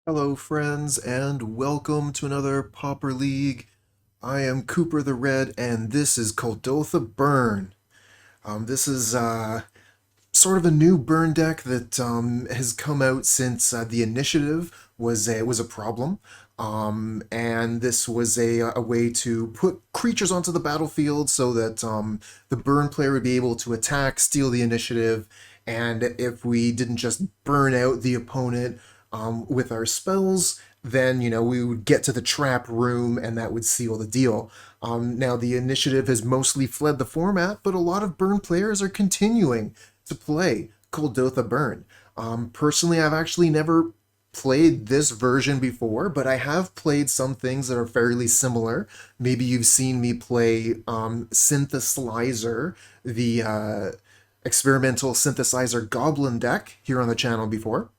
Hello, friends, and welcome to another Pauper League. I am Cooper the Red, and this is Kuldotha Burn. This is sort of a new burn deck that has come out since the initiative was a problem. And this was a way to put creatures onto the battlefield so that the burn player would be able to attack, steal the initiative, and if we didn't just burn out the opponent with our spells, then we would get to the trap room and that would seal the deal. Now the initiative has mostly fled the format, but a lot of burn players are continuing to play Kuldotha Burn. Personally, I've actually never played this version before, but I have played some things that are fairly similar. Maybe you've seen me play Synthesizer, the Experimental Synthesizer Goblin deck here on the channel before.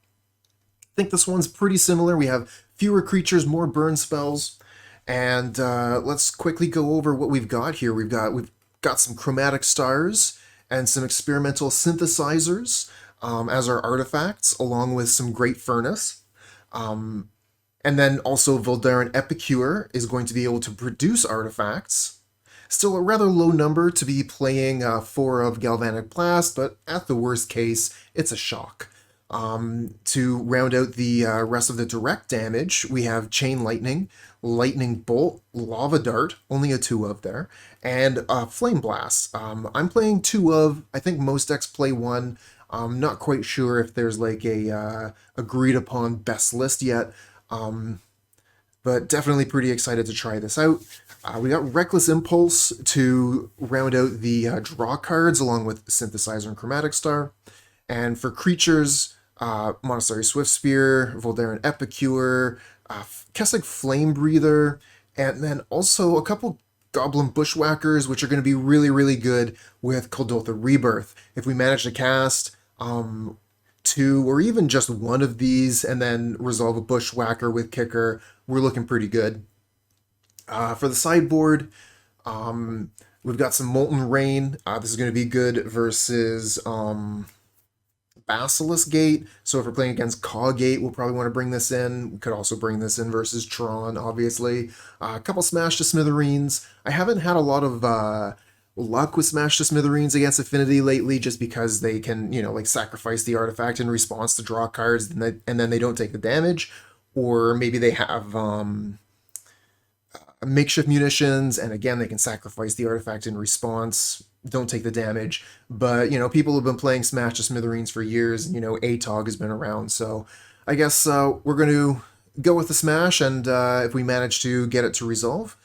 I think this one's pretty similar. We have fewer creatures, more burn spells, and let's quickly go over what we've got here. We've got some Chromatic Stars and some Experimental Synthesizers as our artifacts, along with some Great Furnace. And then also Voldaren Epicure is going to be able to produce artifacts. Still a rather low number to be playing 4 of Galvanic Blast, but at the worst case, it's a shock. To round out the rest of the direct damage, we have Chain Lightning, Lightning Bolt, Lava Dart, only a 2 of there, and Flame Blast. I'm playing 2 of, I think most decks play 1. I'm not quite sure if there's like a agreed upon best list yet, but definitely pretty excited to try this out. We got Reckless Impulse to round out the draw cards along with Synthesizer and Chromatic Star. And for creatures, Monastery Swiftspear, Voldaren Epicure, Kessig Flamebreather, and then also a couple Goblin Bushwhackers, which are going to be really, really good with Kuldotha Rebirth. If we manage to cast 2 or even just 1 of these and then resolve a Bushwhacker with Kicker, we're looking pretty good. For the sideboard, we've got some Molten Rain. This is going to be good versus Basilisk Gate. So if we're playing against CawGate, we'll probably want to bring this in. We could also bring this in versus Tron, obviously. A couple Smash to Smithereens. I haven't had a lot of luck with Smash to Smithereens against Affinity lately, just because they can, like sacrifice the artifact in response to draw cards, and then they don't take the damage. Or maybe they have makeshift munitions, and again, they can sacrifice the artifact in response, don't take the damage. But, people have been playing Smash to Smithereens for years, and, ATOG has been around, so I guess we're going to go with the Smash, and if we manage to get it to resolve,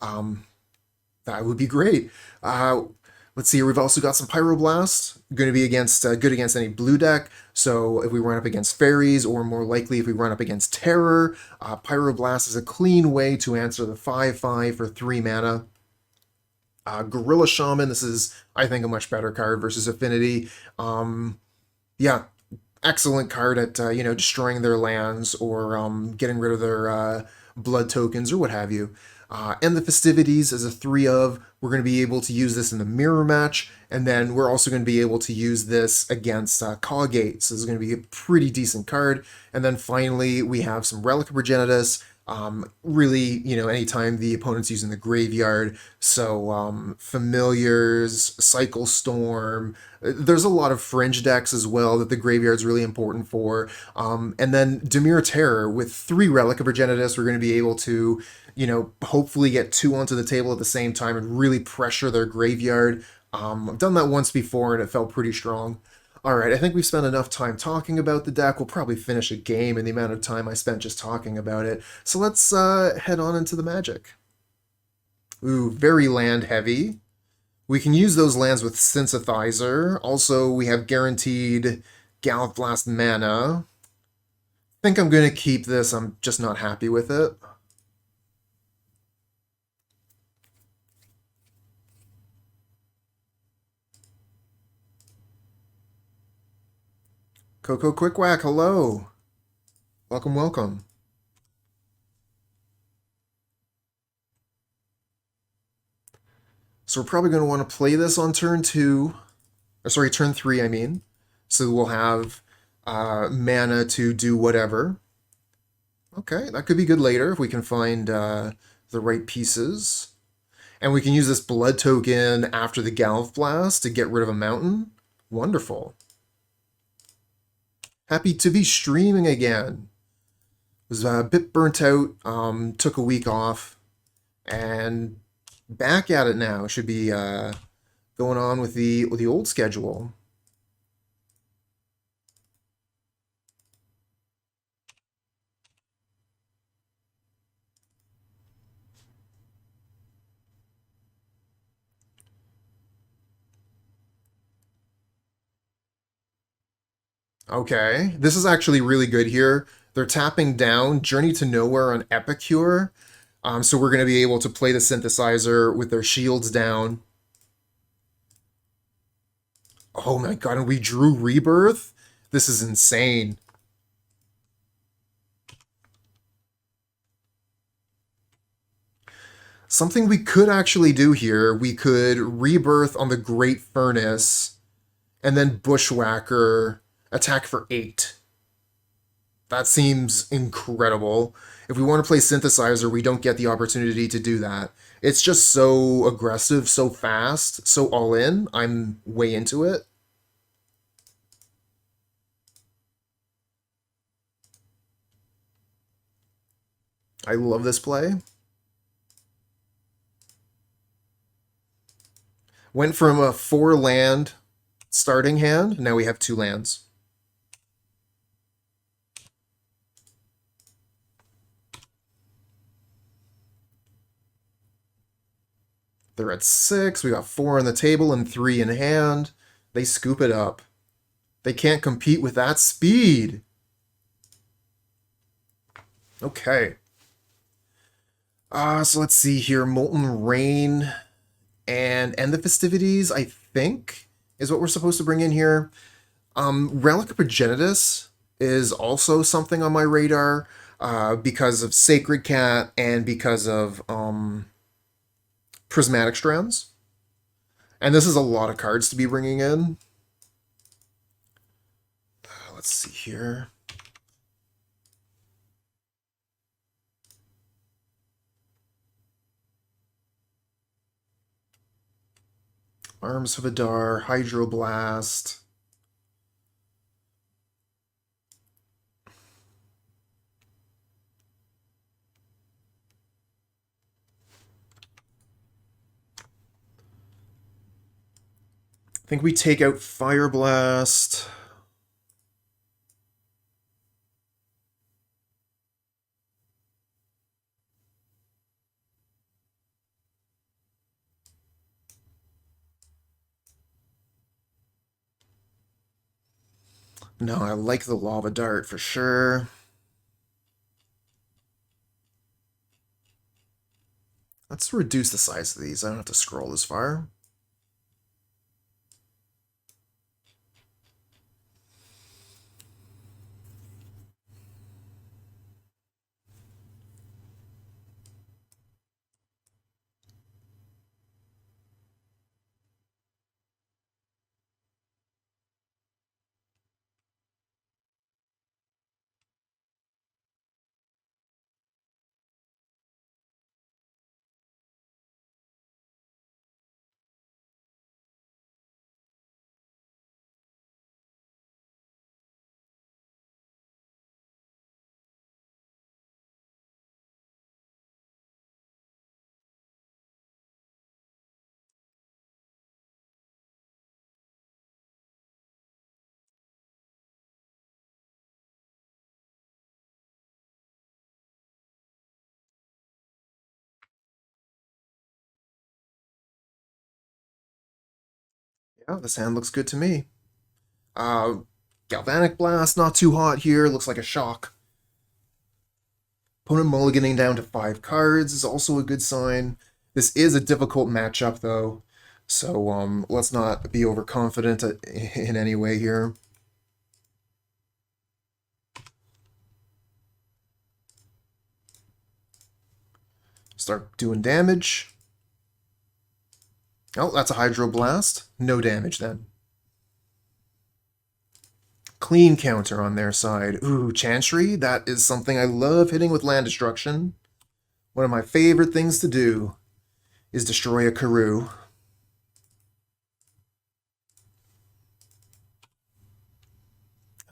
that would be great. Let's see here, we've also got some Pyroblast, going to be good against any blue deck, so if we run up against fairies, or more likely if we run up against Terror, Pyroblast is a clean way to answer the 5/5 for 3 mana. Gorilla Shaman, this is, I think, a much better card versus Affinity. Yeah, excellent card at, destroying their lands or getting rid of their blood tokens or what have you. End the Festivities is a 3 of. We're going to be able to use this in the mirror match, and then we're also going to be able to use this against CawGate, so this is going to be a pretty decent card. And then finally, we have some Relic of Progenitus. Really, anytime the opponent's using the graveyard, so Familiars, Cycle Storm, there's a lot of fringe decks as well that the graveyard's really important for. And then Dimir Terror, with 3 Relic of Progenitus, we're going to be able to, hopefully get 2 onto the table at the same time and really pressure their graveyard. I've done that once before and it felt pretty strong. Alright, I think we've spent enough time talking about the deck. We'll probably finish a game in the amount of time I spent just talking about it. So let's head on into the magic. Ooh, very land heavy. We can use those lands with Synthesizer. Also, we have guaranteed Galvanic Blast mana. I think I'm going to keep this. I'm just not happy with it. Coco Quick Whack, hello. Welcome, welcome. So we're probably going to want to play this on turn 2. Or sorry, turn 3, I mean. So we'll have mana to do whatever. Okay, that could be good later if we can find the right pieces. And we can use this blood token after the Galv Blast to get rid of a mountain. Wonderful. Happy to be streaming again. Was a bit burnt out, took a week off, and back at it now. Should be going on with the old schedule. Okay, this is actually really good here. They're tapping down Journey to Nowhere on Epicure, so we're going to be able to play the synthesizer with their shields down. Oh my god, and we drew Rebirth? This is insane. Something we could actually do here, we could Rebirth on the Great Furnace, and then Bushwhacker attack for 8. That seems incredible. If we want to play Synthesizer, we don't get the opportunity to do that. It's just so aggressive, so fast, so all in. I'm way into it. I love this play. Went from a 4-land starting hand, now we have 2 lands. They're at 6, we got 4 on the table and 3 in hand. They scoop it up. They can't compete with that speed. Okay. So let's see here. Molten Rain and End the Festivities, I think, is what we're supposed to bring in here. Relic of Progenitus is also something on my radar because of Sacred Cat and because of Prismatic Strands. And this is a lot of cards to be bringing in. Let's see here. Arms of Adar, Hydroblast. I think we take out Fireblast. No, I like the Lava Dart for sure. Let's reduce the size of these. I don't have to scroll this far. Yeah, this hand looks good to me. Galvanic Blast, not too hot here. Looks like a shock. Opponent mulliganing down to 5 cards is also a good sign. This is a difficult matchup, though, so let's not be overconfident in any way here. Start doing damage. Oh, that's a Hydroblast. No damage then. clean counter on their side. Ooh, Chantry, that is something I love hitting with land destruction. One of my favorite things to do is destroy a Karoo.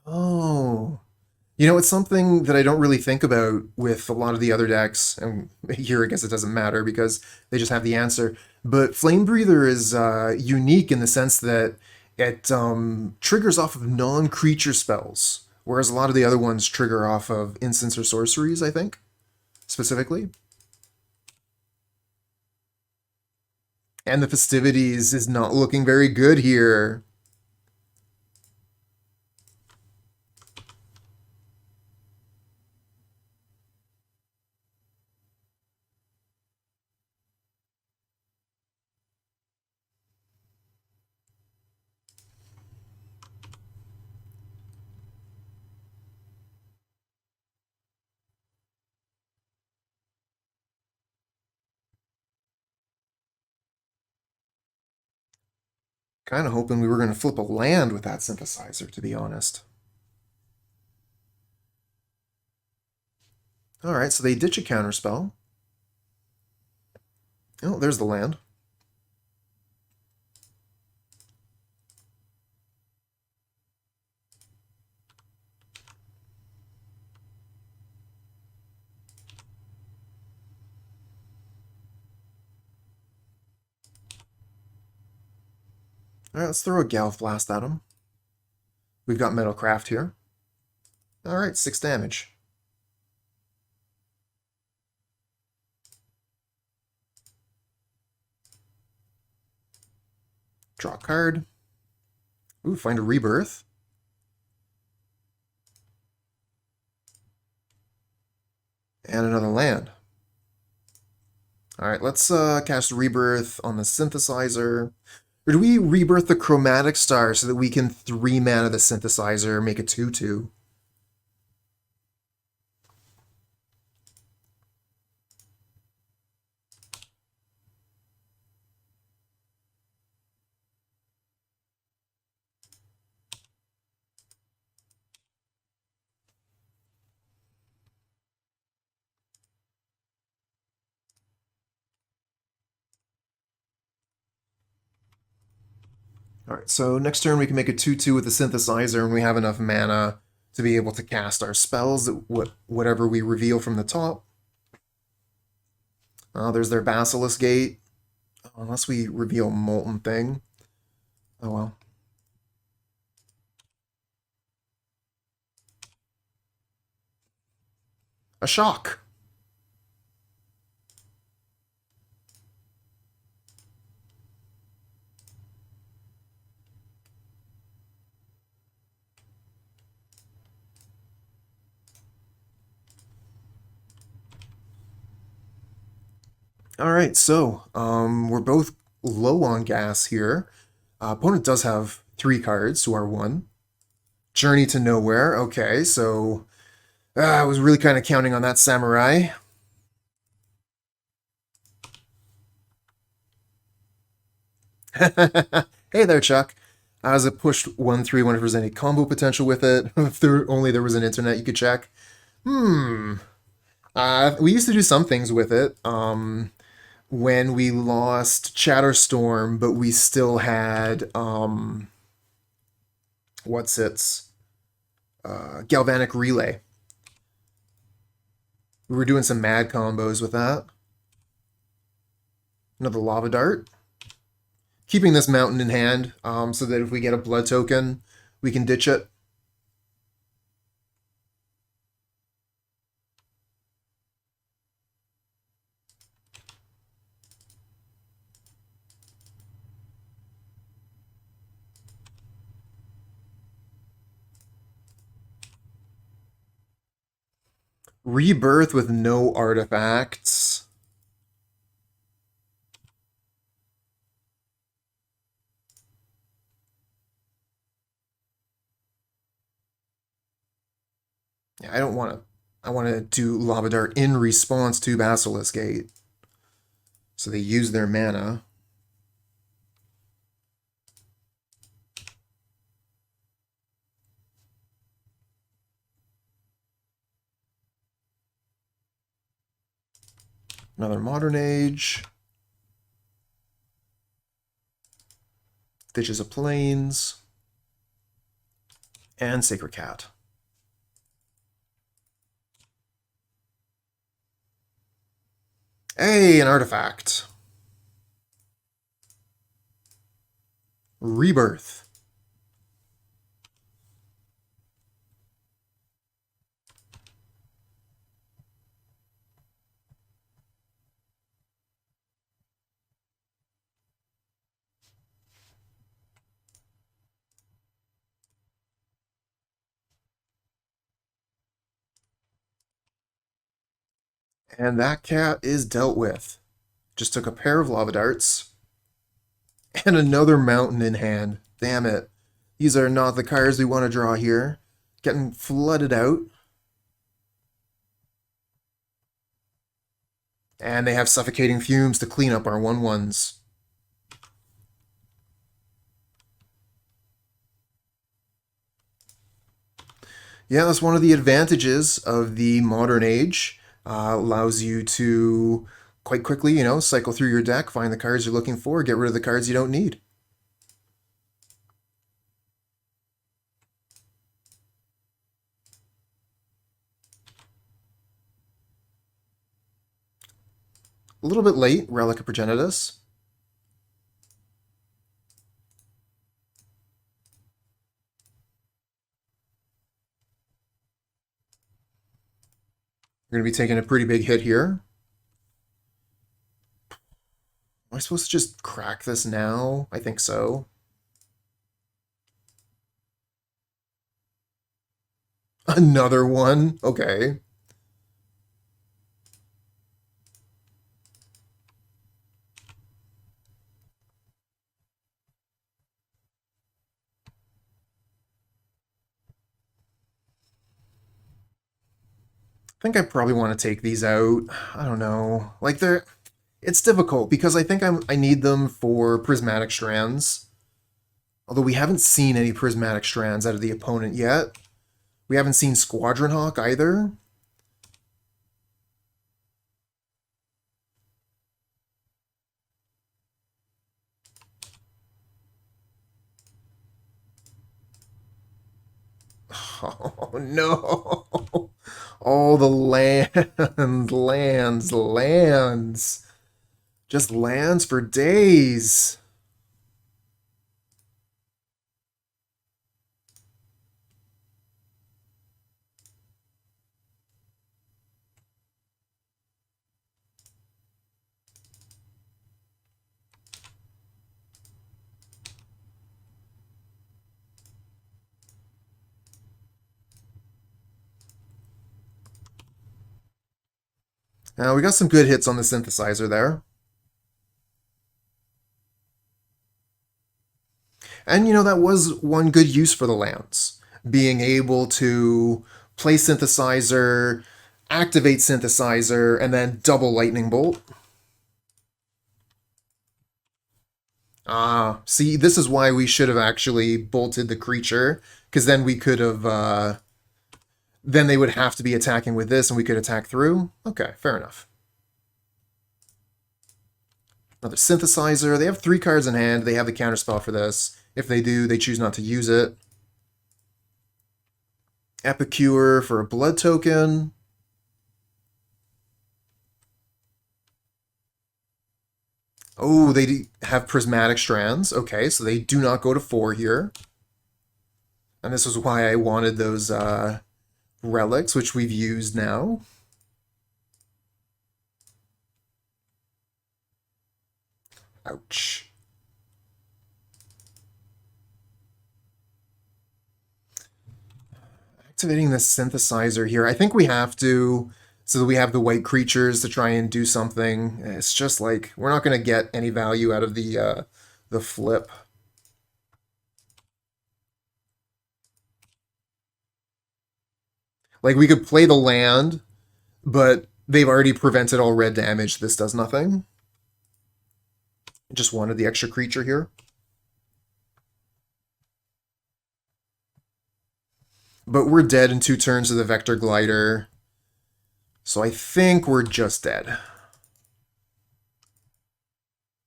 Oh. You know, it's something that I don't really think about with a lot of the other decks, and here I guess it doesn't matter because they just have the answer. But Flamebreather is unique in the sense that it triggers off of non-creature spells, whereas a lot of the other ones trigger off of instants or sorceries, I think, specifically. And the Festivities is not looking very good here. Kind of hoping we were going to flip a land with that synthesizer, to be honest. Alright, so they ditch a counterspell. Oh, there's the land. Alright, let's throw a Galvanic Blast at him. We've got Metalcraft here. Alright, 6 damage. Draw a card. Ooh, find a Rebirth. And another land. Alright, let's cast Rebirth on the Synthesizer. Or do we Rebirth the Chromatic Star so that we can 3 mana the Synthesizer, make a 2/2? Alright, so next turn we can make a 2/2 with the Synthesizer and we have enough mana to be able to cast our spells, whatever we reveal from the top. There's their Basilisk Gate. Unless we reveal Molten Thing. Oh well. A shock! Alright, so, we're both low on gas here. Opponent does have 3 cards to our 1. Journey to Nowhere, okay, so... I was really kind of counting on that Samurai. Hey there, Chuck. As it pushed 1/3, wonder if there's any combo potential with it. If only there was an internet you could check. We used to do some things with it. When we lost Chatterstorm, but we still had what's its Galvanic Relay. We were doing some mad combos with that. Another Lava Dart. Keeping this mountain in hand, so that if we get a blood token, we can ditch it. Rebirth with no artifacts. Yeah, I don't want to. I want to do Lava Dart in response to Basilisk Gate. So they use their mana. Another Modern Age. Ditches of Plains. And Sacred Cat. Hey, an artifact. Rebirth. And that cat is dealt with. Just took a pair of lava darts. And another mountain in hand. Damn it. These are not the cards we want to draw here. Getting flooded out. And they have suffocating fumes to clean up our 1/1s. Yeah, that's one of the advantages of the modern age. Allows you to quite quickly, cycle through your deck, find the cards you're looking for, get rid of the cards you don't need. A little bit late, Relic of Progenitus. You're going to be taking a pretty big hit here. Am I supposed to just crack this now? I think so. Another one? Okay. I think I probably want to take these out. I don't know. Like, it's difficult because I think I need them for Prismatic Strands. Although we haven't seen any Prismatic Strands out of the opponent yet. We haven't seen Squadron Hawk either. Oh, no. All the lands. Just lands for days. Now, we got some good hits on the synthesizer there. And, that was one good use for the lands. Being able to play synthesizer, activate synthesizer, and then double lightning bolt. Ah, see, this is why we should have actually bolted the creature, because then we could have, then they would have to be attacking with this, and we could attack through. Okay, fair enough. Another synthesizer. They have 3 cards in hand. They have the counterspell for this. If they do, they choose not to use it. Epicure for a blood token. Oh, they have Prismatic Strands. Okay, so they do not go to 4 here. And this is why I wanted those relics, which we've used now. Ouch. Activating the synthesizer here. I think we have to, so that we have the white creatures to try and do something. It's just like, we're not going to get any value out of the flip. Like, we could play the land, but they've already prevented all red damage. This does nothing. Just wanted the extra creature here. But we're dead in 2 turns of the Vector Glider. So I think we're just dead.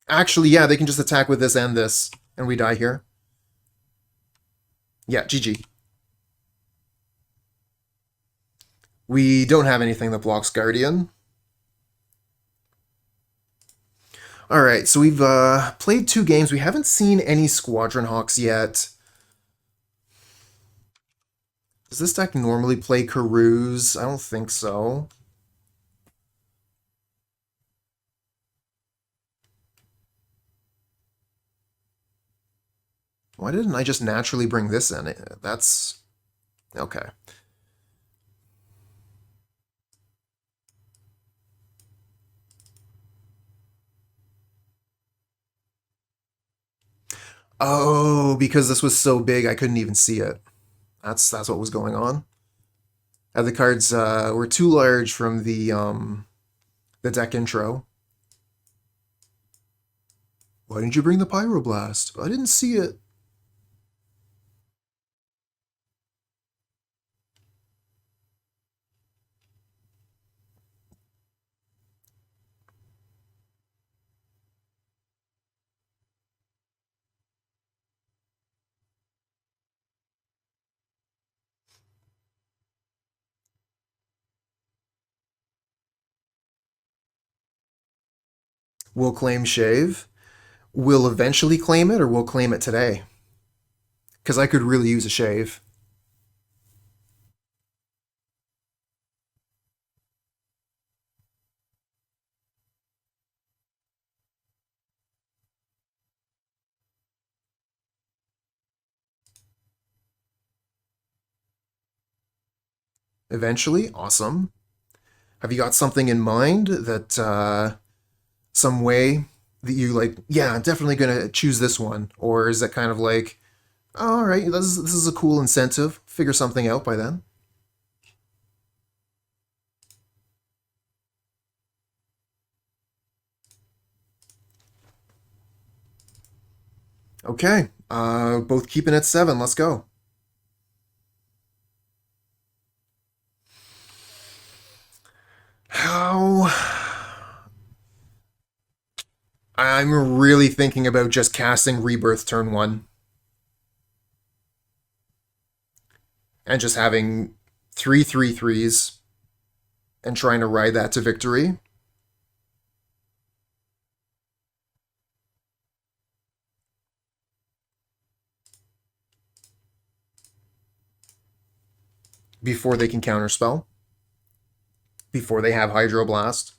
Actually, yeah, they can just attack with this, and we die here. Yeah, GG. We don't have anything that blocks Guardian. Alright, so we've played 2 games. We haven't seen any Squadron Hawks yet. Does this deck normally play Karuz? I don't think so. Why didn't I just naturally bring this in? That's... okay. Oh, because this was so big, I couldn't even see it. That's what was going on. The cards were too large from the deck intro. Why didn't you bring the Pyroblast? I didn't see it. We'll claim Shave. We'll eventually claim it, or we'll claim it today. Because I could really use a Shave. Eventually? Awesome. Have you got something in mind that, some way that you like, yeah, I'm definitely going to choose this one? Or is it kind of like, oh, all right, this is a cool incentive. Figure something out by then. Okay, both keeping at 7. Let's go. How... I'm really thinking about just casting Rebirth turn 1. And just having 3/3/3s and trying to ride that to victory. Before they can counterspell. Before they have Hydroblast.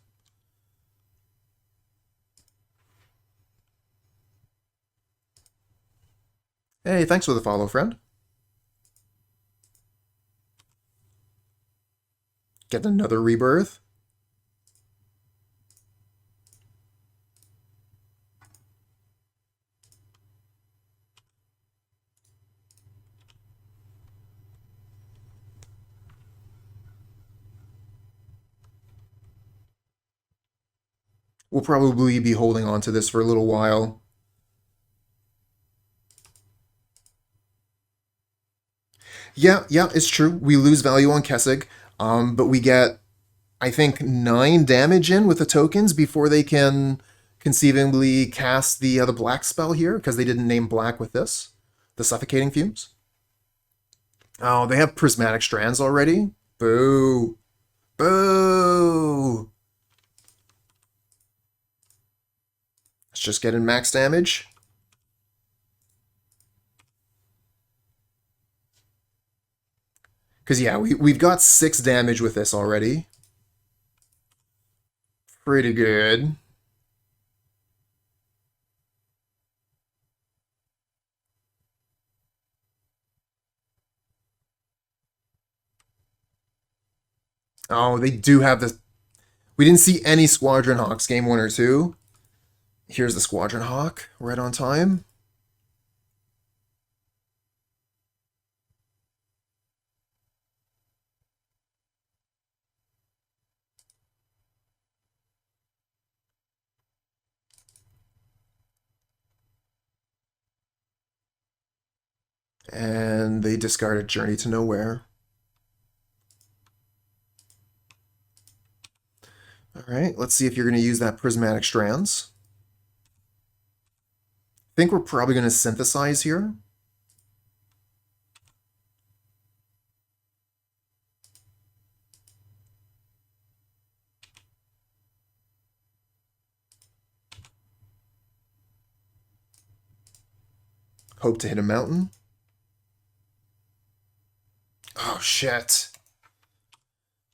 Hey, thanks for the follow, friend. Get another Rebirth. We'll probably be holding on to this for a little while. Yeah, it's true. We lose value on Kessig, but we get, I think, 9 damage in with the tokens before they can conceivably cast the black spell here, because they didn't name black with this. The Suffocating Fumes. Oh, they have Prismatic Strands already? Boo. Boo! Let's just get in max damage. Because, yeah, we've got 6 damage with this already. Pretty good. Oh, they do have this. We didn't see any Squadron Hawks game 1 or 2. Here's the Squadron Hawk, right on time. And they discarded Journey to Nowhere. All right, let's see if you're going to use that Prismatic Strands. think we're probably going to synthesize here. Hope to hit a mountain. Oh, shit.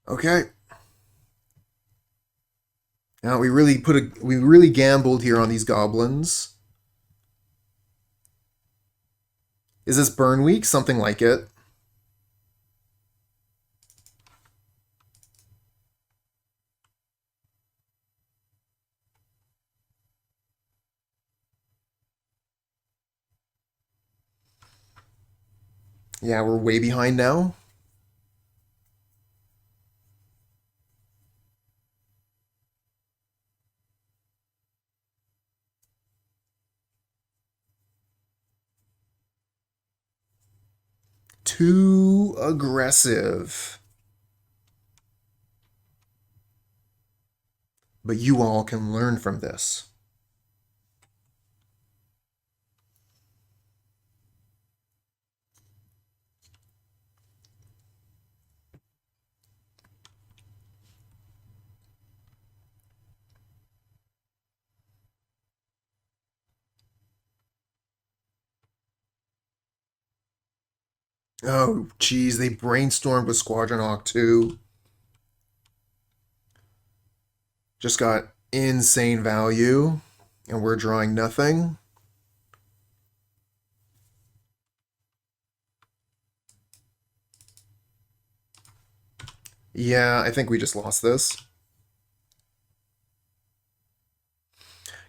Okay. Now we really gambled here on these goblins. Is this burn weak? Something like it. Yeah, we're way behind now. Too aggressive. But you all can learn from this. Oh, geez, they brainstormed with Squadron Hawk 2. Just got insane value, and we're drawing nothing. Yeah, I think we just lost this.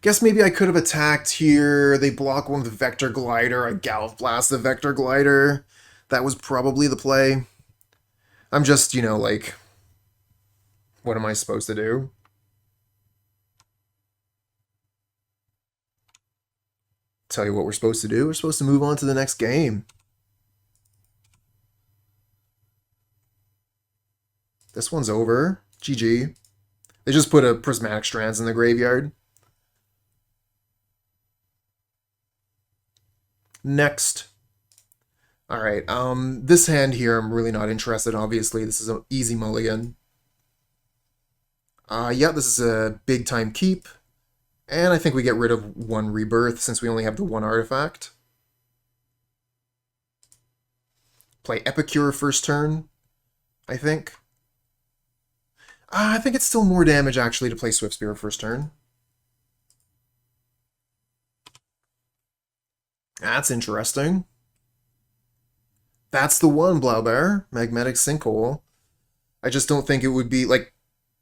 Guess maybe I could have attacked here. They block one with the Vector Glider. I Galv Blast the Vector Glider. That was probably the play. I'm just, you know, like, what am I supposed to do? Tell you what we're supposed to do. We're supposed to move on to the next game. This one's over. GG. They just put a Prismatic Strands in the graveyard. Next. Alright, this hand here I'm really not interested, obviously. This is an easy mulligan. Yeah, this is a big time keep. And I think we get rid of one rebirth since we only have the one artifact. Play Epicure first turn, I think. I think it's still more damage actually to play Swiftspear first turn. That's interesting. That's the one, Blaubear. Magnetic Sinkhole. I just don't think it would be, like,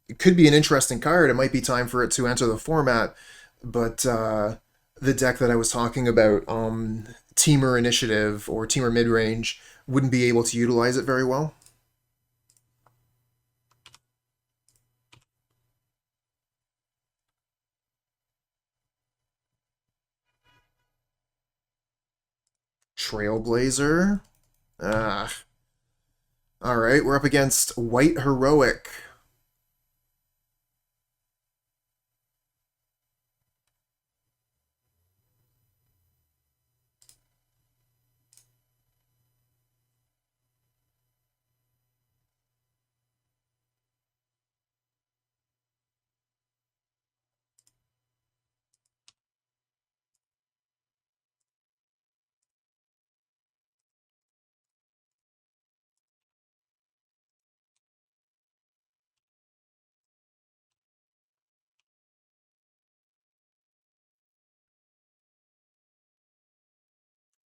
it could be an interesting card. It might be time for it to enter the format, but the deck that I was talking about, Teamer Initiative or Teamer Midrange, wouldn't be able to utilize it very well. Trailblazer. Alright, we're up against White Heroic.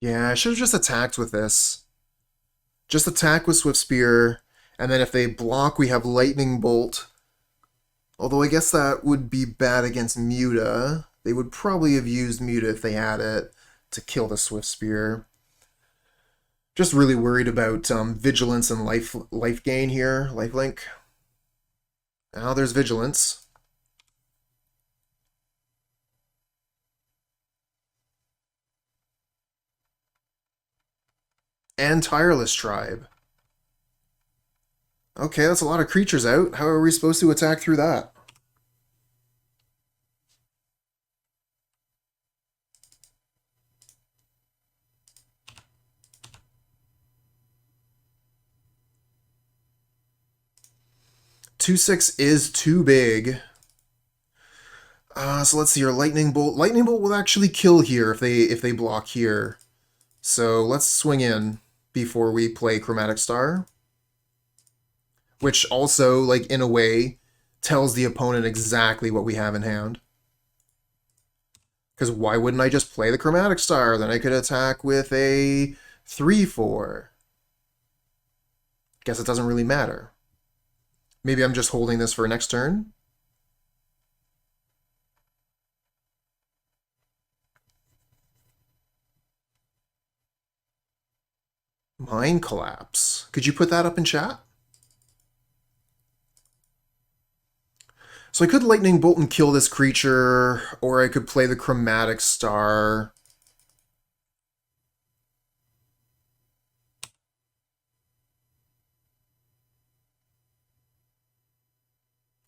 Yeah, I should have just attacked with this. Just attack with Swiftspear, and then if they block, we have Lightning Bolt. Although I guess that would be bad against Muta. They would probably have used Muta if they had it to kill the Swiftspear. Just really worried about Vigilance and life gain here, lifelink. Now there's Vigilance. And Tireless Tribe. Okay, that's a lot of creatures out. How are we supposed to attack through that? 2/6 is too big. So let's see here. Lightning Bolt. Lightning Bolt will actually kill here if they block here. So let's swing in before we play Chromatic Star. Which also, like, in a way, tells the opponent exactly what we have in hand. Because why wouldn't I just play the Chromatic Star? Then I could attack with a 3/4. Guess it doesn't really matter. Maybe I'm just holding this for next turn. Mind Collapse. Could you put that up in chat? So I could Lightning Bolt and kill this creature, or I could play the Chromatic Star.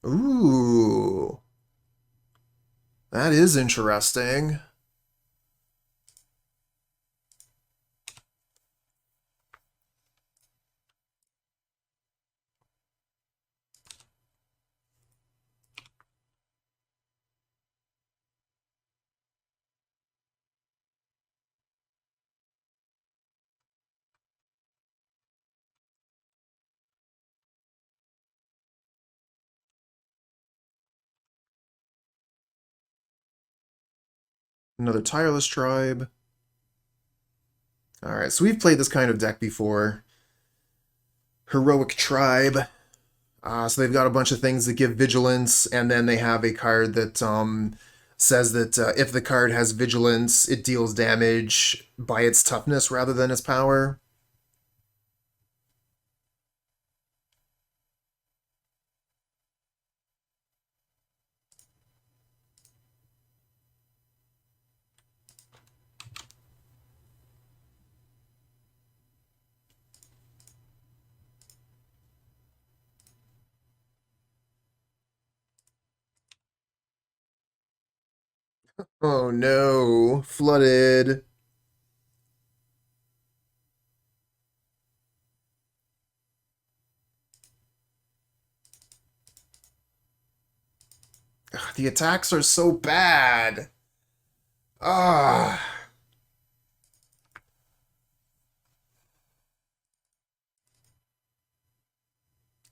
Ooh. That is interesting. Another Tireless Tribe. Alright, so we've played this kind of deck before. Heroic Tribe. So they've got a bunch of things that give Vigilance, and then they have a card that says that if the card has Vigilance, it deals damage by its toughness rather than its power. Oh no, flooded. Ugh, the attacks are so bad. Ah.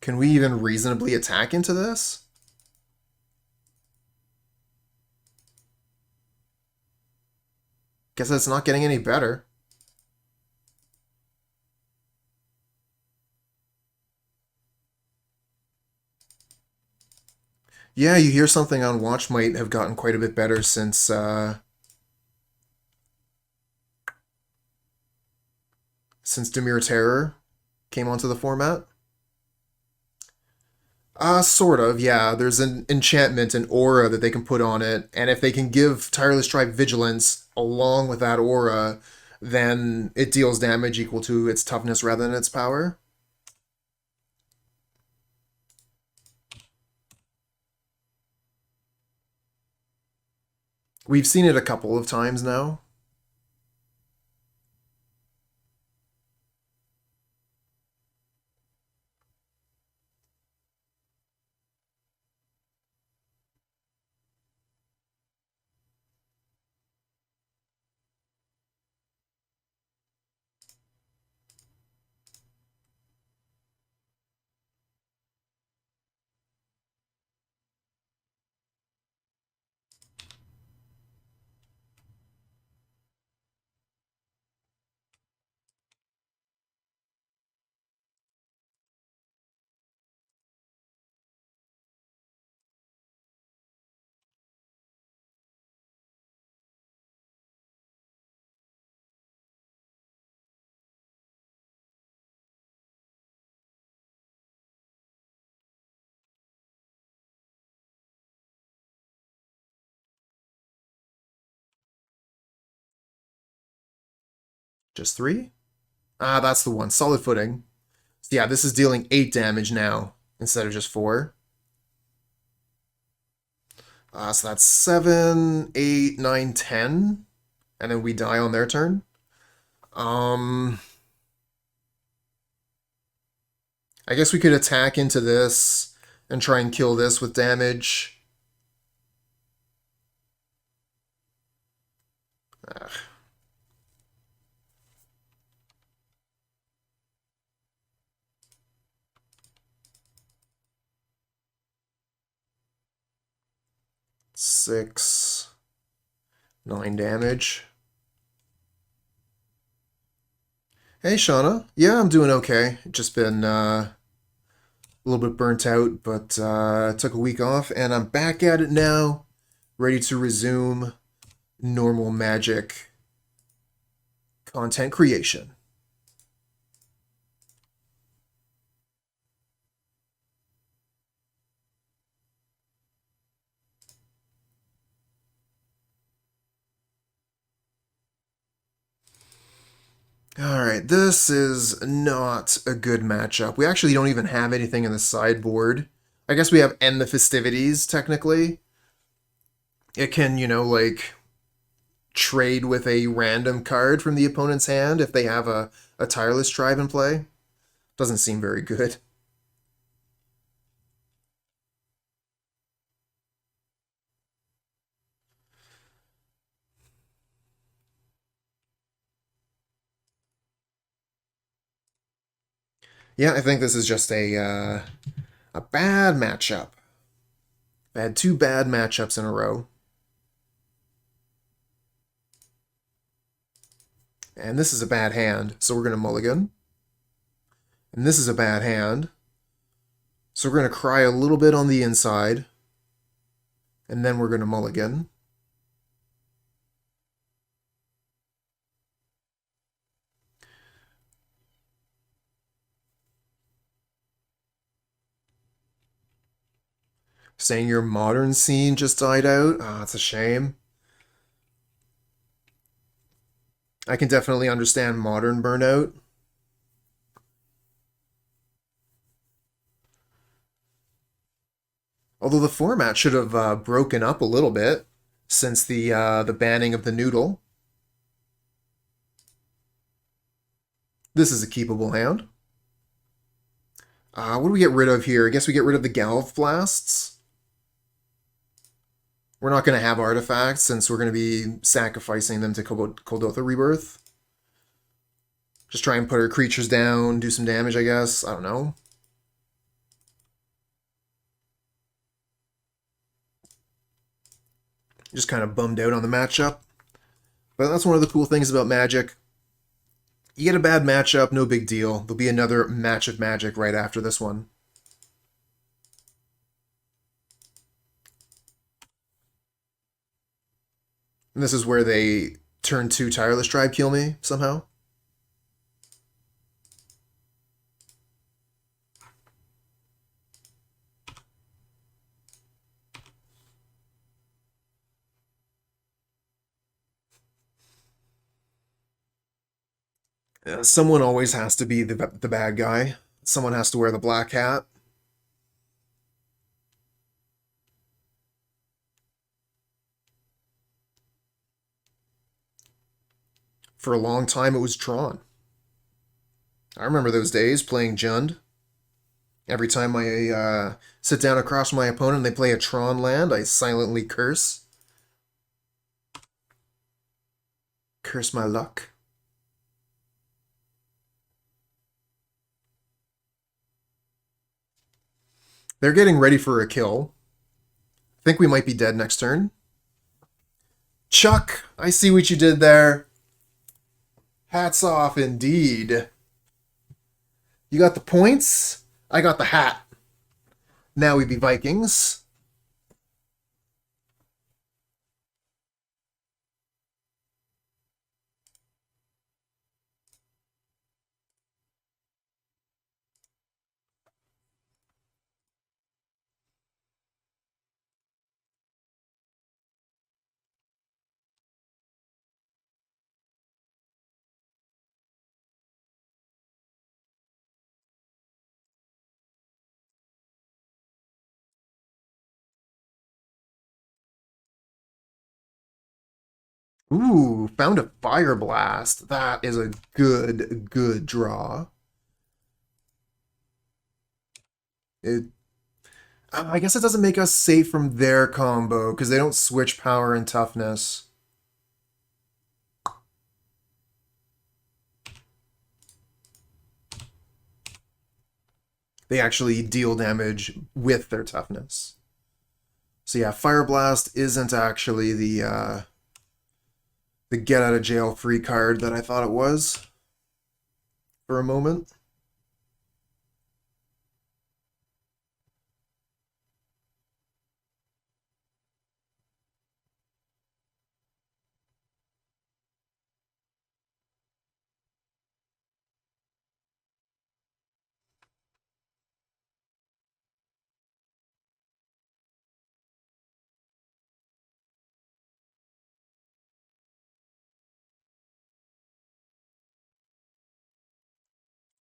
Can we even reasonably attack into this? Guess it's not getting any better. Yeah, you hear something on Watch might have gotten quite a bit better since Dimir Terror came onto the format. Sort of, yeah. There's an enchantment, an aura that they can put on it, and if they can give Tireless Tribe Vigilance along with that aura, then it deals damage equal to its toughness rather than its power. We've seen it a couple of times now. Just 3? That's the one. Solid Footing. So yeah, this is dealing 8 damage now instead of just 4. So that's 7, 8, 9, 10. And then we die on their turn. I guess we could attack into this and try and kill this with damage. Ugh. Six, 9 damage. Hey, Shauna. Yeah, I'm doing okay. Just been a little bit burnt out, but took a week off, and I'm back at it now, ready to resume normal Magic content creation. Alright, this is not a good matchup. We actually don't even have anything in the sideboard. I guess we have End the Festivities, technically. It can, you know, like, trade with a random card from the opponent's hand if they have a Tireless Tribe in play. Doesn't seem very good. Yeah, I think this is just a bad matchup. I had 2 bad matchups in a row. And this is a bad hand, so we're going to mulligan. And this is a bad hand, so we're going to cry a little bit on the inside. And then we're going to mulligan. Saying your modern scene just died out? Ah, it's a shame. I can definitely understand modern burnout. Although the format should have broken up a little bit since the banning of the noodle. This is a keepable hand. What do we get rid of here? I guess we get rid of the Galv Blasts. We're not going to have artifacts since we're going to be sacrificing them to Kuldotha Rebirth. Just try and put our creatures down, do some damage, I guess. I don't know. Just kind of bummed out on the matchup. But that's one of the cool things about Magic. You get a bad matchup, no big deal. There'll be another match of Magic right after this one. And this is where they turn 2 Tireless Tribe kill me, somehow. Someone always has to be the bad guy. Someone has to wear the black hat. For a long time, it was Tron. I remember those days playing Jund. Every time I sit down across from my opponent and they play a Tron land, I silently curse. Curse my luck. They're getting ready for a kill. I think we might be dead next turn. Chuck, I see what you did there. Hats off indeed. You got the points, I got the hat. Now we be Vikings. Ooh, found a Fireblast. That is a good draw. I guess it doesn't make us safe from their combo, because they don't switch power and toughness. They actually deal damage with their toughness. So yeah, Fireblast isn't actually the get out of jail free card that I thought it was for a moment.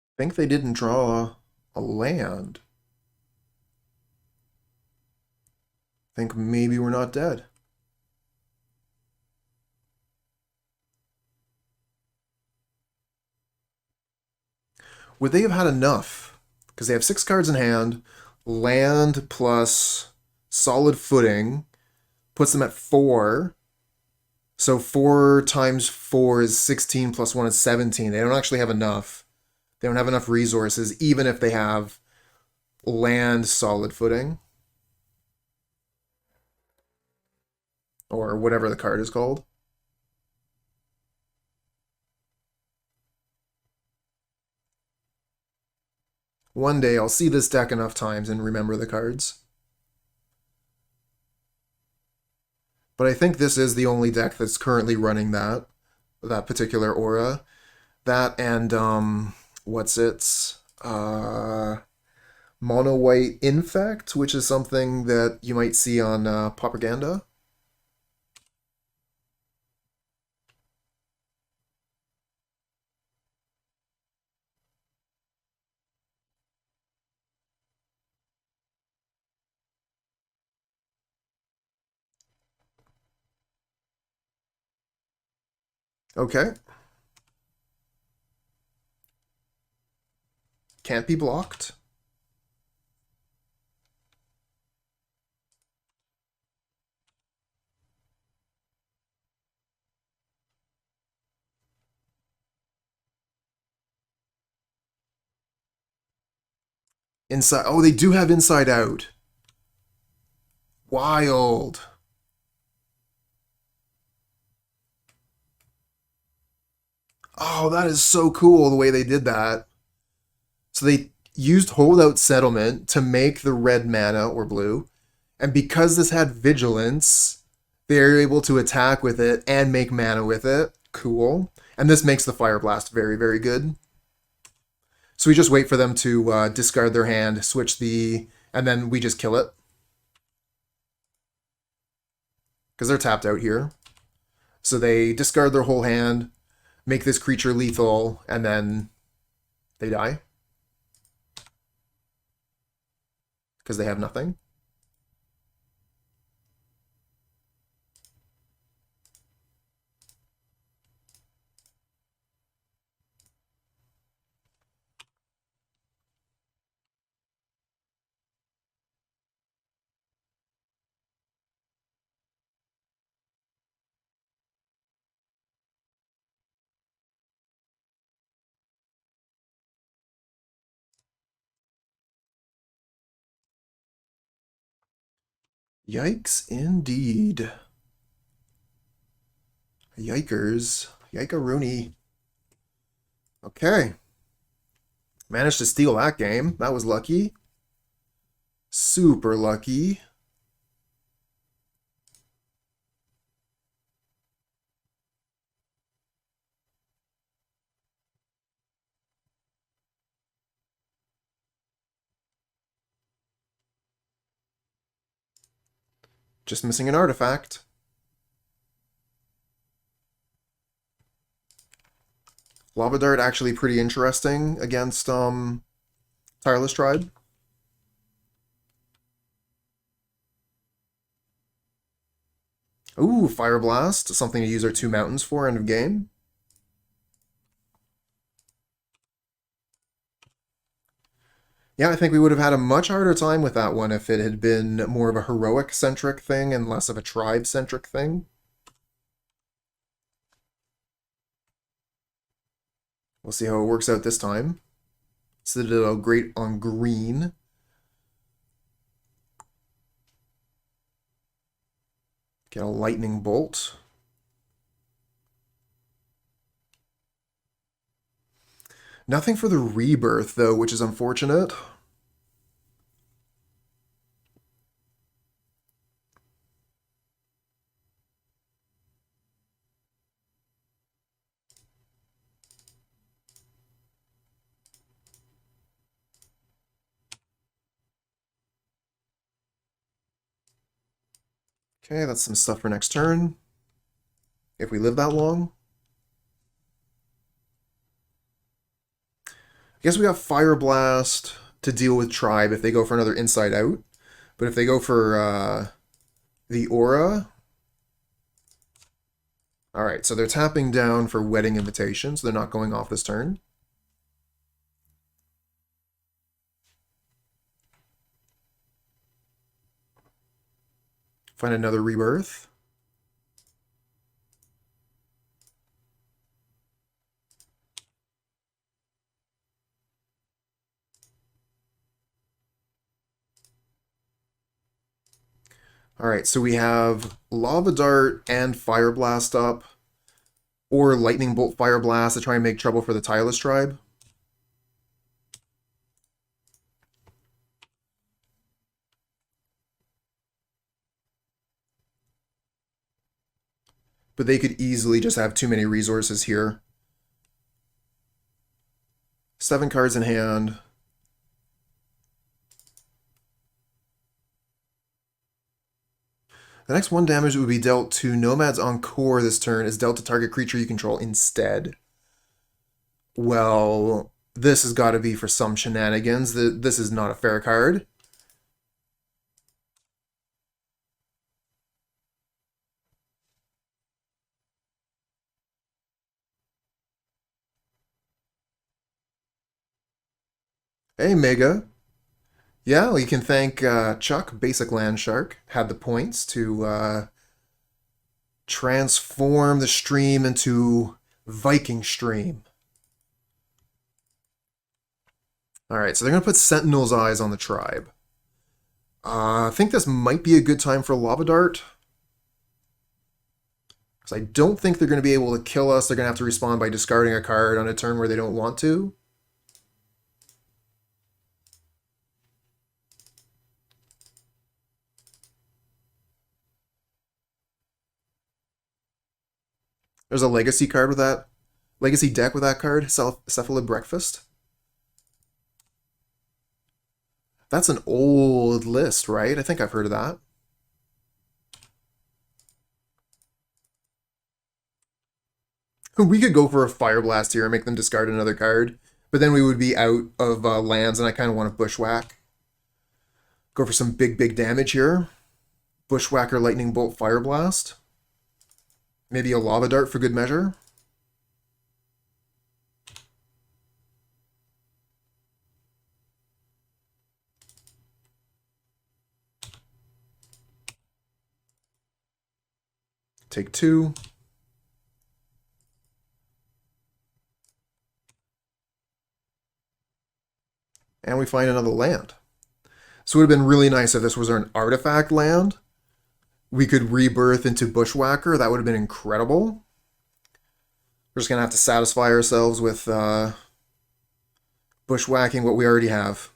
I think they didn't draw a land. I think maybe we're not dead. Would they have had enough? Because they have 6 cards in hand, land plus solid footing puts them at 4. So 4 times 4 is 16 plus 1 is 17. They don't actually have enough. They don't have enough resources, even if they have land solid footing. Or whatever the card is called. One day I'll see this deck enough times and remember the cards. But I think this is the only deck that's currently running that particular aura. That and what's it? Mono White Infect, which is something that you might see on Propaganda. Okay. Can't be blocked. Inside. Oh, they do have Inside Out. Wild. Oh, that is so cool the way they did that. So they used Holdout Settlement to make the red mana, or blue, and because this had Vigilance, they're able to attack with it and make mana with it. Cool. And this makes the Fireblast very, very good. So we just wait for them to discard their hand, switch and then we just kill it. Because they're tapped out here. So they discard their whole hand, make this creature lethal, and then they die. Because they have nothing. Yikes indeed. Yikers. Yikeroony. Okay. Managed to steal that game. That was lucky. Super lucky. Just missing an artifact. Lava Dart actually pretty interesting against Tireless Tribe. Ooh, Fireblast, something to use our 2 mountains for end of game. Yeah, I think we would have had a much harder time with that one if it had been more of a heroic-centric thing and less of a tribe-centric thing. We'll see how it works out this time. Citadel great on green. Get a lightning bolt. Nothing for the rebirth, though, which is unfortunate. Okay, that's some stuff for next turn. If we live that long. I guess we got Fireblast to deal with Tribe if they go for another Inside Out. But if they go for the Aura... Alright, so they're tapping down for Wedding Invitation, so they're not going off this turn. Find another Rebirth. Alright, so we have Lava Dart and Fireblast up, or Lightning Bolt Fireblast to try and make trouble for the Tireless Tribe. But they could easily just have too many resources here. 7 cards in hand. The next 1 damage that would be dealt to Nomad's Encore this turn is dealt to target creature you control instead. Well, this has got to be for some shenanigans. This is not a fair card. Hey, Mega. Yeah, well, you can thank Chuck, Basic Land Shark, had the points to transform the stream into Viking Stream. Alright, so they're going to put Sentinel's Eyes on the tribe. I think this might be a good time for Lava Dart. Because I don't think they're going to be able to kill us. They're going to have to respond by discarding a card on a turn where they don't want to. There's a legacy card with that. Legacy deck with that card. Cephalid Breakfast. That's an old list, right? I think I've heard of that. We could go for a Fireblast here and make them discard another card. But then we would be out of lands, and I kind of want to Bushwhack. Go for some big damage here. Bushwhacker, Lightning Bolt, Fireblast. Maybe a Lava Dart for good measure. Take 2. And we find another land. So it would have been really nice if this was an artifact land. We could rebirth into Bushwhacker. That would have been incredible. We're just going to have to satisfy ourselves with bushwhacking what we already have.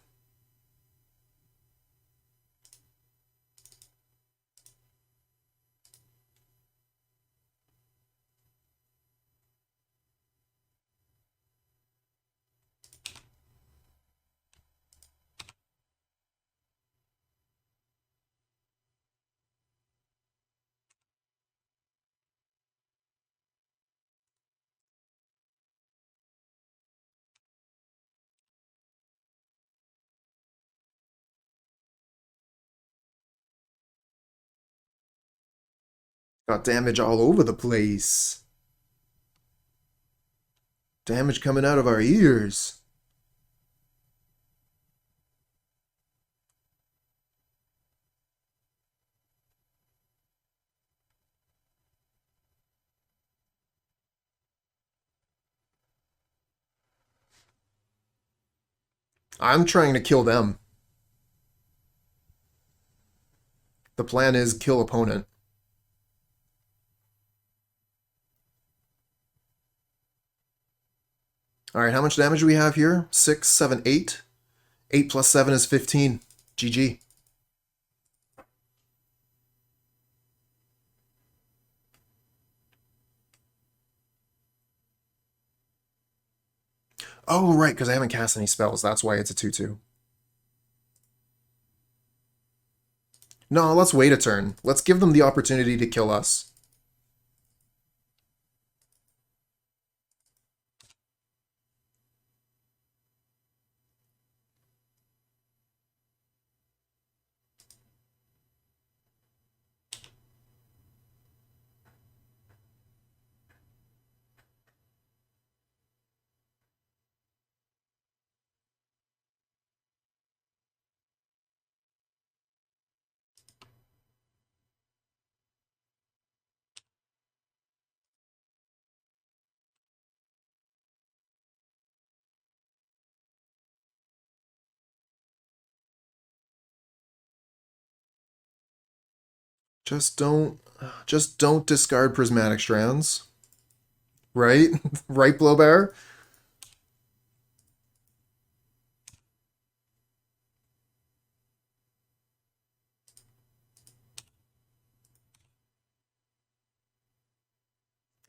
Got damage all over the place. Damage coming out of our ears. I'm trying to kill them. The plan is kill opponent. Alright, how much damage do we have here? 6, 7, 8. 8 plus 7 is 15. GG. Oh, right, because I haven't cast any spells. That's why it's a 2-2. No, let's wait a turn. Let's give them the opportunity to kill us. Just don't discard prismatic strands. Right? Right, Blowbear?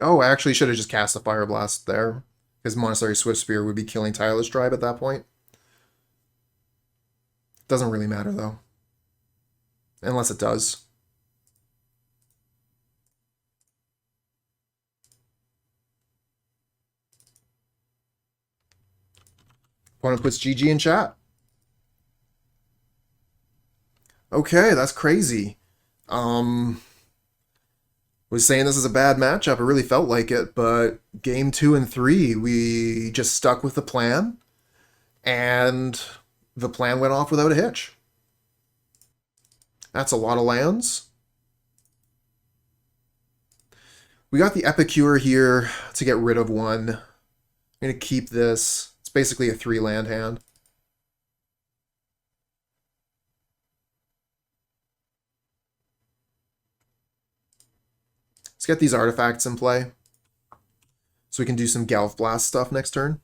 Oh, I actually should have just cast a Fireblast there. Because Monastery Swiftspear would be killing Tireless Tribe at that point. Doesn't really matter, though. Unless it does. Opponent puts GG in chat. Okay, that's crazy. Was saying this is a bad matchup. It really felt like it, but game 2 and 3, we just stuck with the plan, and the plan went off without a hitch. That's a lot of lands. We got the Epicure here to get rid of one. I'm going to keep this. It's basically a 3-land hand. Let's get these artifacts in play so we can do some Galvanic Blast stuff next turn.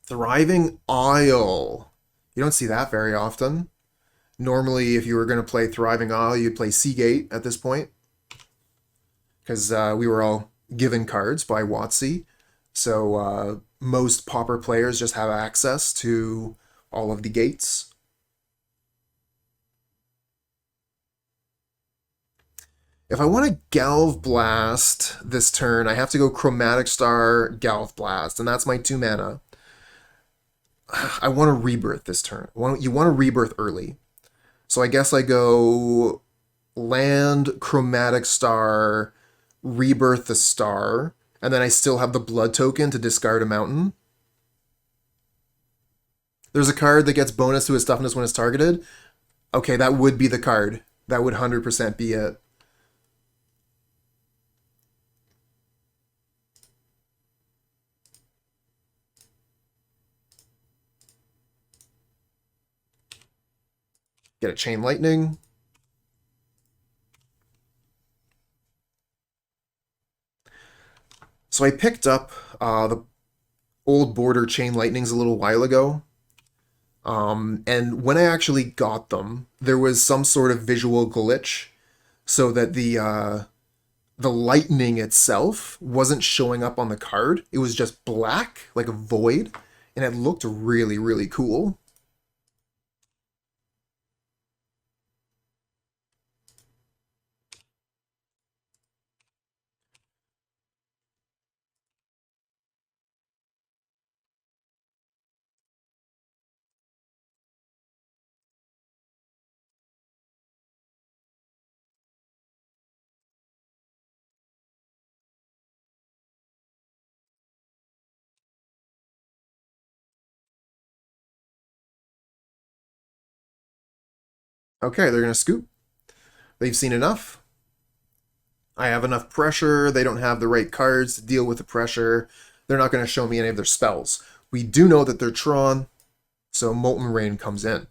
Thriving Isle. You don't see that very often. Normally, if you were going to play Thriving Isle, you'd play CawGate at this point. Because we were all given cards by WotC. So most Pauper players just have access to all of the gates. If I want to Galv Blast this turn, I have to go Chromatic Star, Galv Blast, and that's my 2 mana. I want to Rebirth this turn. You want to Rebirth early. So I guess I go land, Chromatic Star, Rebirth the Star, and then I still have the Blood token to discard a mountain. There's a card that gets bonus to its toughness when it's targeted. Okay, that would be the card. That would 100% be it. Get a Chain Lightning. So I picked up the old border Chain Lightnings a little while ago. And when I actually got them, there was some sort of visual glitch so that the lightning itself wasn't showing up on the card. It was just black, like a void, and it looked really, really cool. Okay, they're going to scoop. They've seen enough. I have enough pressure. They don't have the right cards to deal with the pressure. They're not going to show me any of their spells. We do know that they're Tron, so Molten Rain comes in.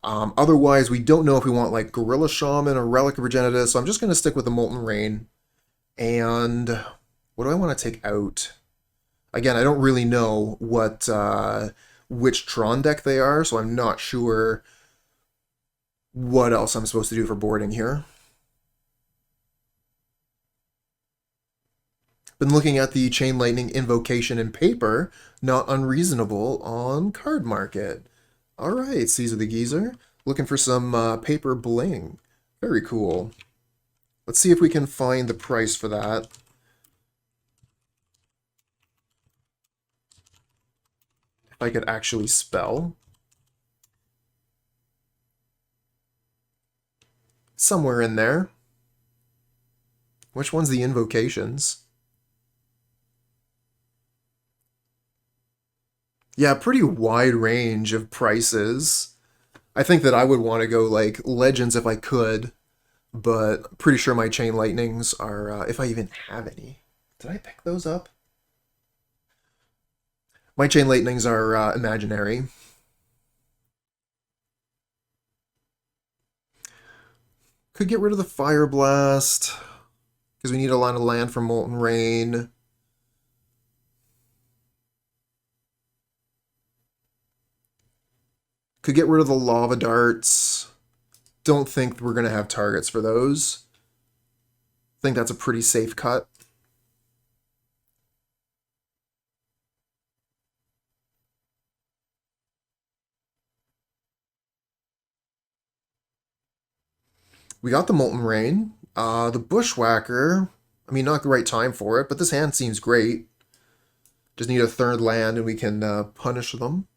Otherwise, we don't know if we want like Gorilla Shaman or Relic of Progenitus, so I'm just going to stick with the Molten Rain. And what do I want to take out? Again, I don't really know what which Tron deck they are, so I'm not sure what else I'm supposed to do for boarding here. Been looking at the Chain Lightning Invocation in paper, not unreasonable on Card Market. Alright, Caesar the Geezer. Looking for some paper bling. Very cool. Let's see if we can find the price for that. If I could actually spell. Somewhere in there. Which one's the Invocations? Yeah, pretty wide range of prices. I think that I would want to go like Legends if I could, but pretty sure my Chain Lightnings are, if I even have any. Did I pick those up? My Chain Lightnings are imaginary. Could get rid of the Fireblast, because we need a line of land for Molten Rain. Could get rid of the Lava Darts. Don't think we're going to have targets for those. I think that's a pretty safe cut. We got the Molten Rain. The Bushwhacker, I mean, not the right time for it, but this hand seems great. Just need a third land and we can punish them.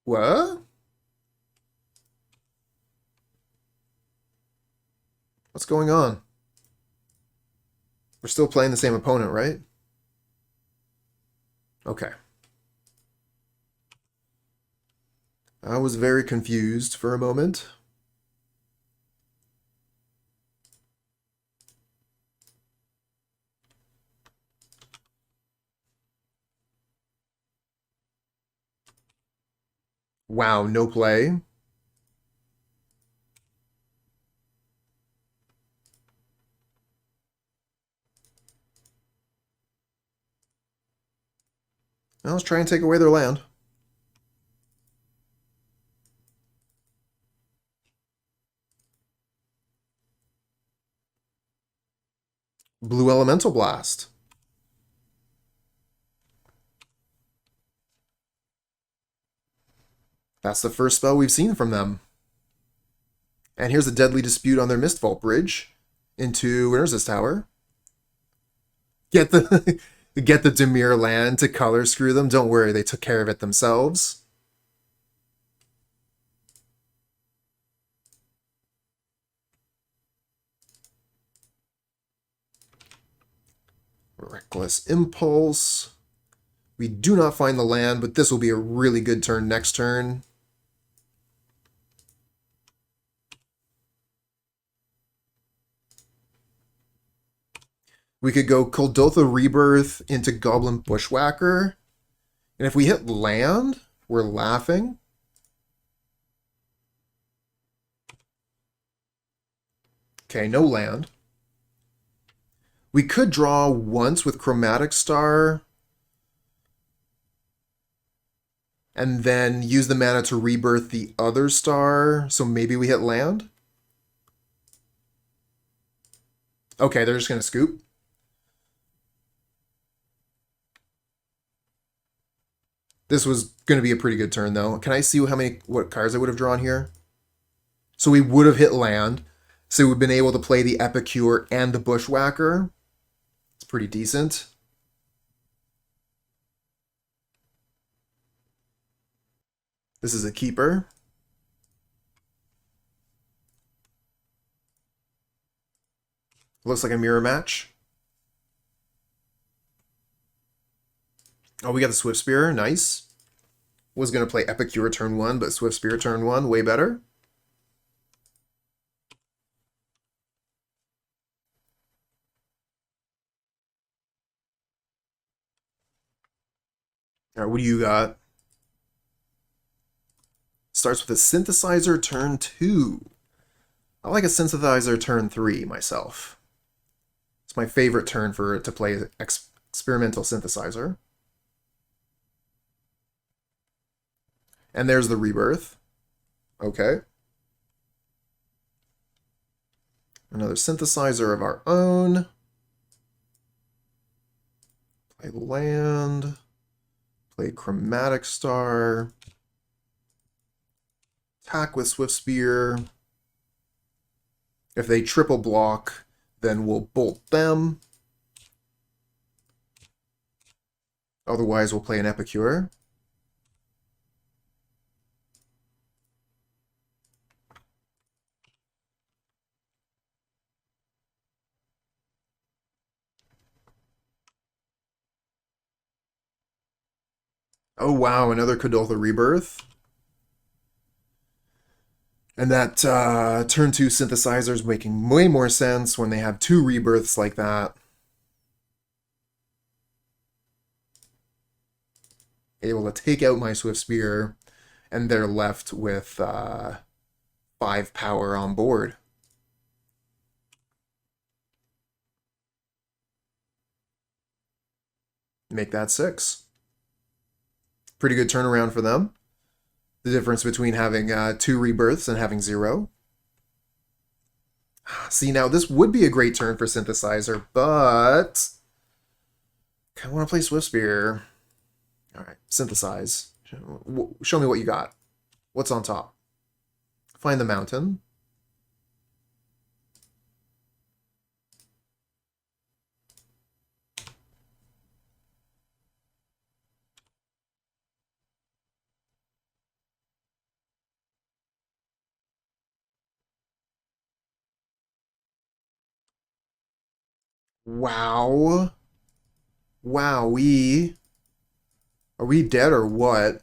What? What's going on? We're still playing the same opponent, right? Okay. I was very confused for a moment. Wow, no play. Well, let's try and take away their land. Blue Elemental Blast. That's the first spell we've seen from them. And here's a Deadly Dispute on their Mistvault Bridge into Winner's Tower. Get the get the Dimir land to color screw them. Don't worry, they took care of it themselves. Reckless Impulse. We do not find the land, but this will be a really good turn next turn. We could go Kuldotha Rebirth into Goblin Bushwhacker. And if we hit land, we're laughing. Okay, no land. We could draw once with Chromatic Star. And then use the mana to rebirth the other star. So maybe we hit land. Okay, they're just going to scoop. This was going to be a pretty good turn, though. Can I see what cards I would have drawn here? So we would have hit land. So we've been able to play the Epicure and the Bushwhacker. It's pretty decent. This is a keeper. Looks like a mirror match. Oh, we got the Swiftspear. Nice. Was going to play Epicure turn 1, but Swiftspear turn 1. Way better. All right, what do you got? Starts with a synthesizer turn 2. I like a synthesizer turn 3 myself. It's my favorite turn for it to play experimental synthesizer. And there's the rebirth. Okay. Another synthesizer of our own. Play land. Play Chromatic Star. Attack with Swiftspear. If they triple block, then we'll bolt them. Otherwise, we'll play an Epicure. Oh wow, another Kuldotha Rebirth. And that turn 2 synthesizer is making way more sense when they have 2 rebirths like that. Able to take out my Swiftspear, and they're left with 5 power on board. Make that 6. Pretty good turnaround for them. The difference between having 2 rebirths and having 0. See, now this would be a great turn for Synthesizer, but I want to play Swiftspear. All right, synthesize. Show me what you got. What's on top? Find the mountain. Wow. Wowee. Are we dead or what?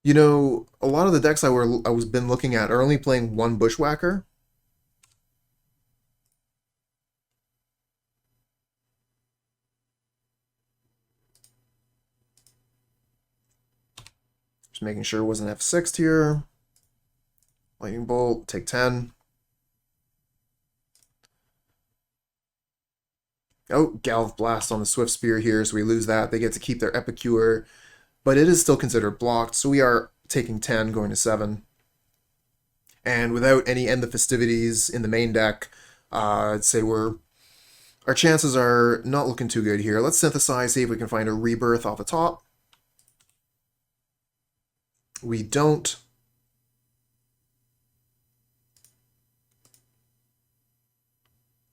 You know, a lot of the decks I was been looking at are only playing 1 Bushwhacker. Just making sure it wasn't F6 here. Lightning Bolt, take 10. Oh, Galvanic Blast on the Swiftspear here, so we lose that. They get to keep their Epicure, but it is still considered blocked, so we are taking 10, going to 7. And without any End the Festivities in the main deck, I'd say our chances are not looking too good here. Let's synthesize, see if we can find a rebirth off the top. We don't.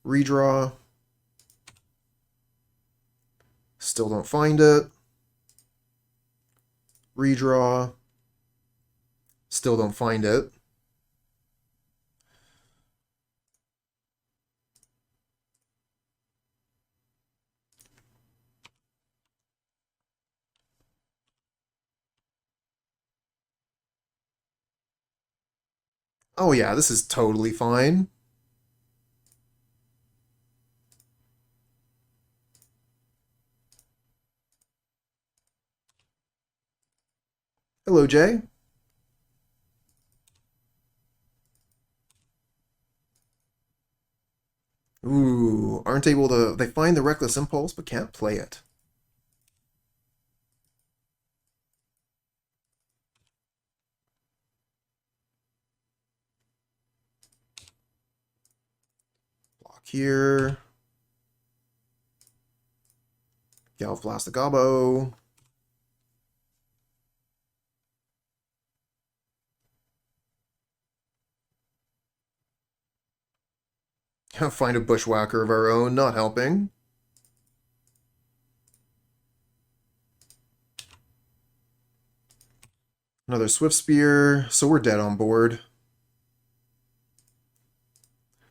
Redraw. Still don't find it. Redraw. Still don't find it. Oh yeah, this is totally fine. Hello, Jay. Ooh, aren't able to... They find the Reckless Impulse, but can't play it. Block here. Galvanic Blast the Gobbo. Find a Bushwhacker of our own, not helping. Another Swiftspear, so we're dead on board.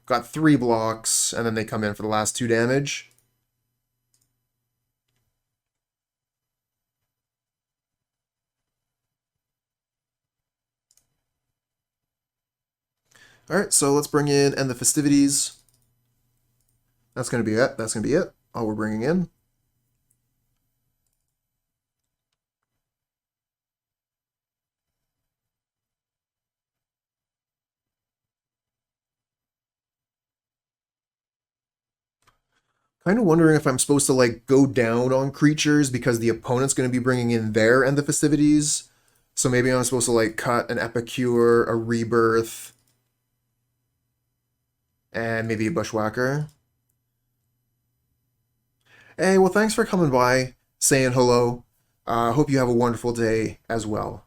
Got 3 blocks, and then they come in for the last 2 damage. Alright, so let's bring in End the Festivities. That's going to be it. That's going to be it. All we're bringing in. Kind of wondering if I'm supposed to, like, go down on creatures because the opponent's going to be bringing in their End the Festivities. So maybe I'm supposed to, like, cut an Epicure, a Rebirth, and maybe a Bushwhacker. Hey, well, thanks for coming by, saying hello. Hope you have a wonderful day as well.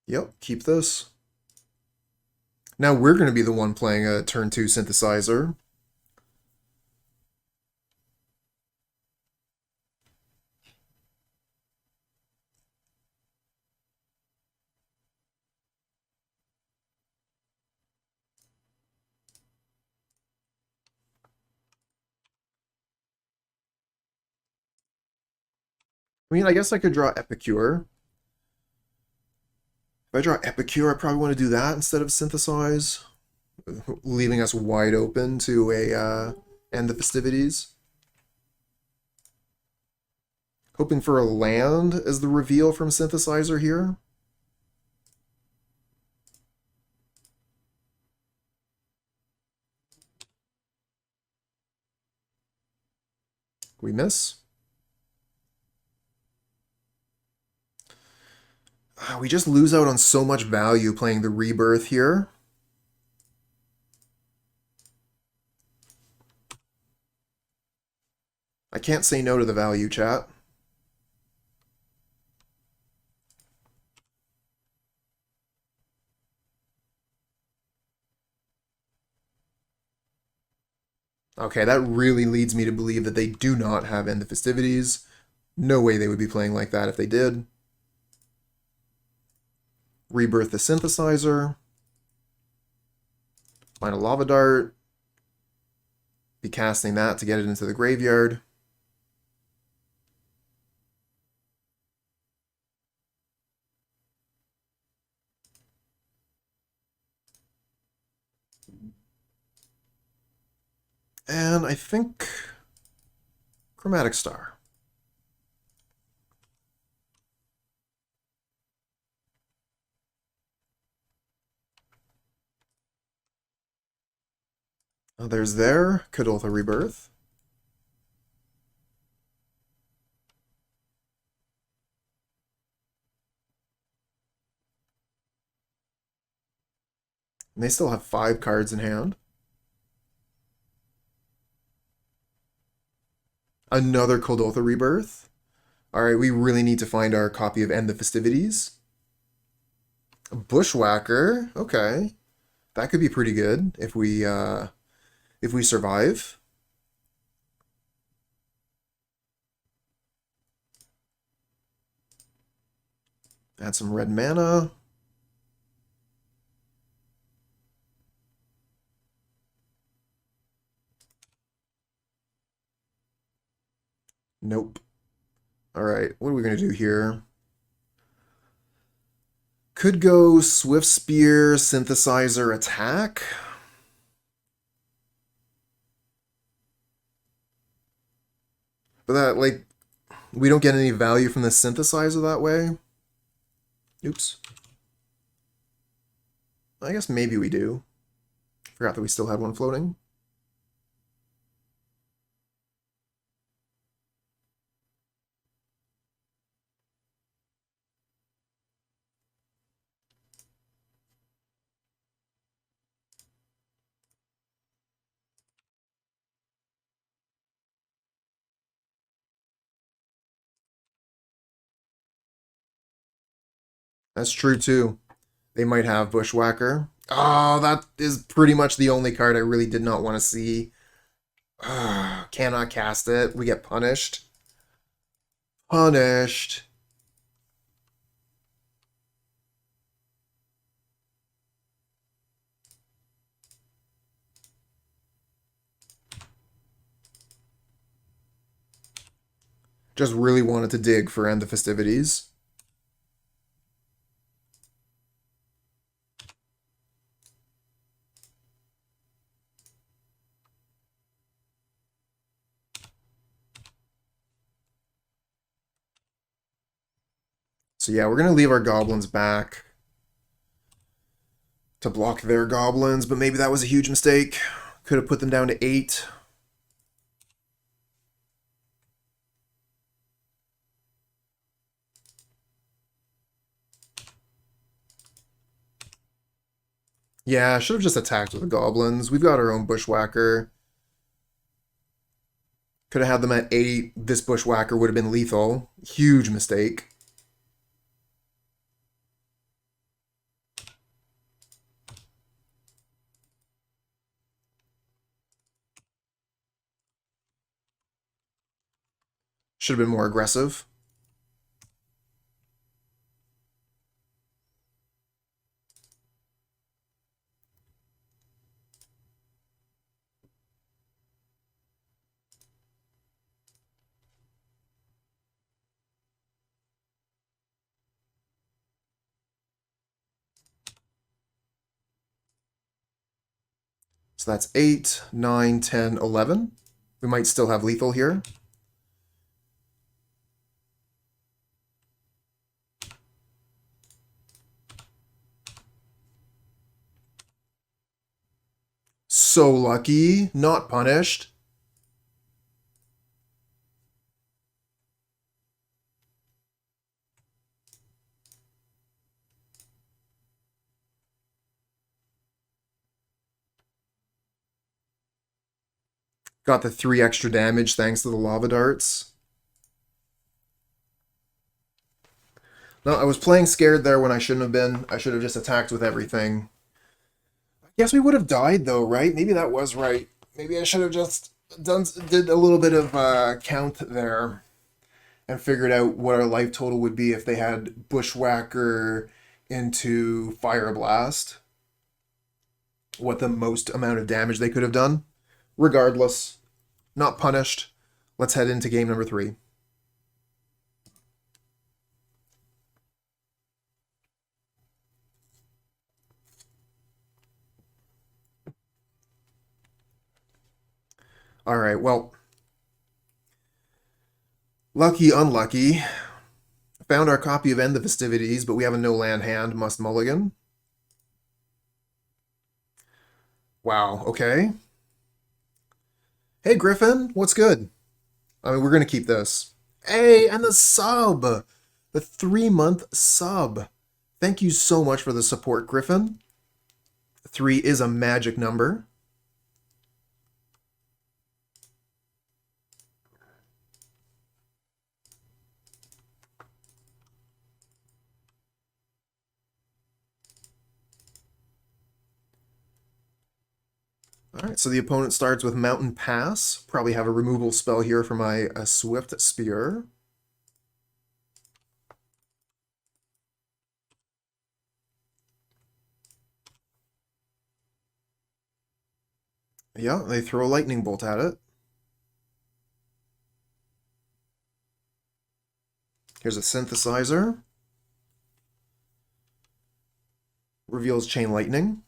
Yep, keep this. Now we're going to be the one playing a turn 2 synthesizer. I mean, I guess I could draw Epicure. If I draw Epicure, I probably want to do that instead of synthesize, leaving us wide open to a End the Festivities. Hoping for a land as the reveal from synthesizer here. We miss. We just lose out on so much value playing the Rebirth here. I can't say no to the value, chat. Okay, that really leads me to believe that they do not have End the Festivities. No way they would be playing like that if they did. Rebirth the synthesizer. Find a lava dart. Be casting that to get it into the graveyard. And I think Chromatic Star. There's their Kuldotha Rebirth. And they still have 5 cards in hand. Another Kuldotha Rebirth. Alright, we really need to find our copy of End the Festivities. Bushwhacker. Okay. That could be pretty good if we survive. Add some red mana. Nope. Alright, what are we going to do here? Could go Swiftspear, Synthesizer, Attack. But that, like, we don't get any value from the Synthesizer that way. Oops. I guess maybe we do. Forgot that we still had one floating. That's true, too. They might have Bushwhacker. Oh, that is pretty much the only card I really did not want to see. Cannot cast it. We get punished. Punished. Just really wanted to dig for End the Festivities. So yeah, we're going to leave our goblins back to block their goblins, but maybe that was a huge mistake. Could have put them down to 8. Yeah, I should have just attacked with the goblins. We've got our own Bushwhacker. Could have had them at 8. This Bushwhacker would have been lethal. Huge mistake. Should have been more aggressive. So that's 8, 9, 10, 11. We might still have lethal here. So lucky. Not punished. Got the 3 extra damage thanks to the lava darts. No, I was playing scared there when I shouldn't have been. I should have just attacked with everything. I guess we would have died though, right? Maybe that was right. Maybe I should have just did a little bit of count there and figured out what our life total would be if they had Bushwhacker into Fireblast. What the most amount of damage they could have done. Regardless, not punished. Let's head into game number 3. All right, well, lucky, unlucky. Found our copy of End the Festivities, but we have a no-land hand, must mulligan. Wow, okay. Hey, Griffin, what's good? I mean, we're going to keep this. Hey, and the sub! The 3-month sub. Thank you so much for the support, Griffin. 3 is a magic number. Alright, so the opponent starts with Mountain Pass. Probably have a removal spell here for my Swiftspear. Yeah, they throw a lightning bolt at it. Here's a synthesizer. Reveals Chain Lightning.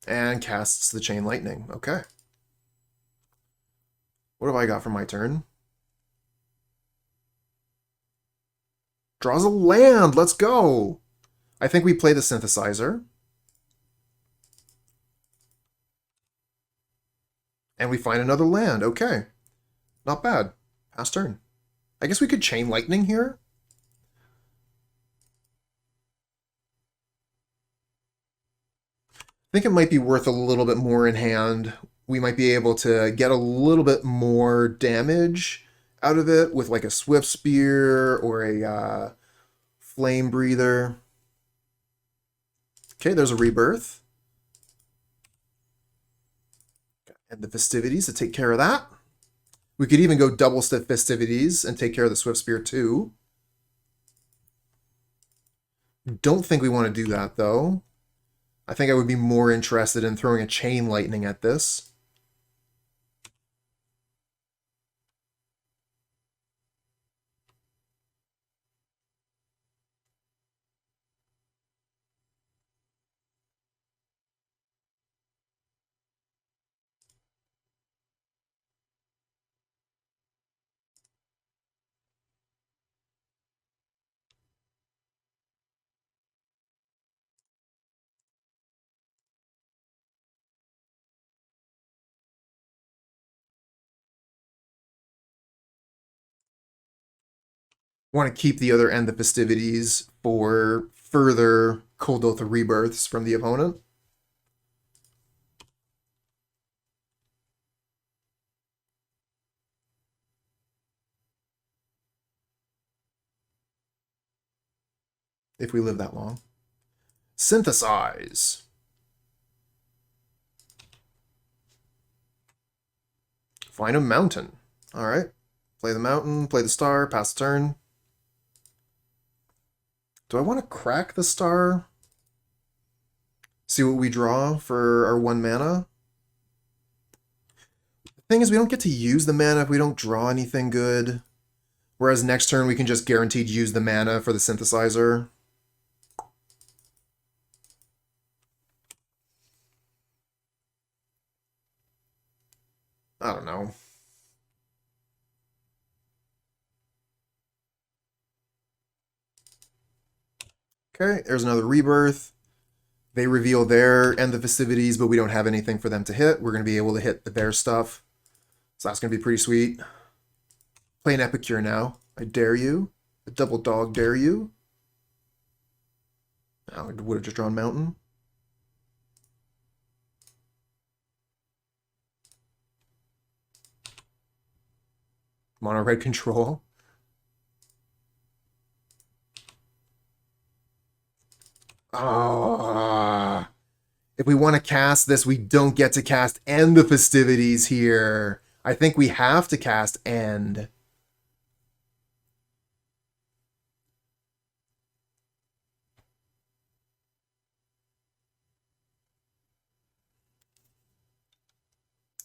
And casts the Chain Lightning. Okay. What have I got for my turn? Draws a land! Let's go! I think we play the synthesizer. And we find another land. Okay. Not bad. Pass turn. I guess we could Chain Lightning here? I think it might be worth a little bit more in hand. We might be able to get a little bit more damage out of it with like a Swiftspear or a Flamebreather. Okay, there's a Rebirth. And the Festivities to take care of that. We could even go double step Festivities and take care of the Swiftspear too. Don't think we want to do that though. I think I would be more interested in throwing a Chain Lightning at this. Want to keep the other End the Festivities for further Kuldotha Rebirths from the opponent. If we live that long. Synthesize. Find a mountain. Alright. Play the mountain, play the star, pass the turn. Do I want to crack the star? See what we draw for our 1 mana? The thing is, we don't get to use the mana if we don't draw anything good. Whereas next turn we can just guaranteed use the mana for the synthesizer. I don't know. Okay, there's another Rebirth. They reveal their End the Festivities, but we don't have anything for them to hit. We're going to be able to hit their stuff. So that's going to be pretty sweet. Play an Epicure now. I dare you. A double dog dare you. I would have just drawn Mountain. Mono red control. Ah. If we want to cast this, we don't get to cast End the Festivities here. I think we have to cast End.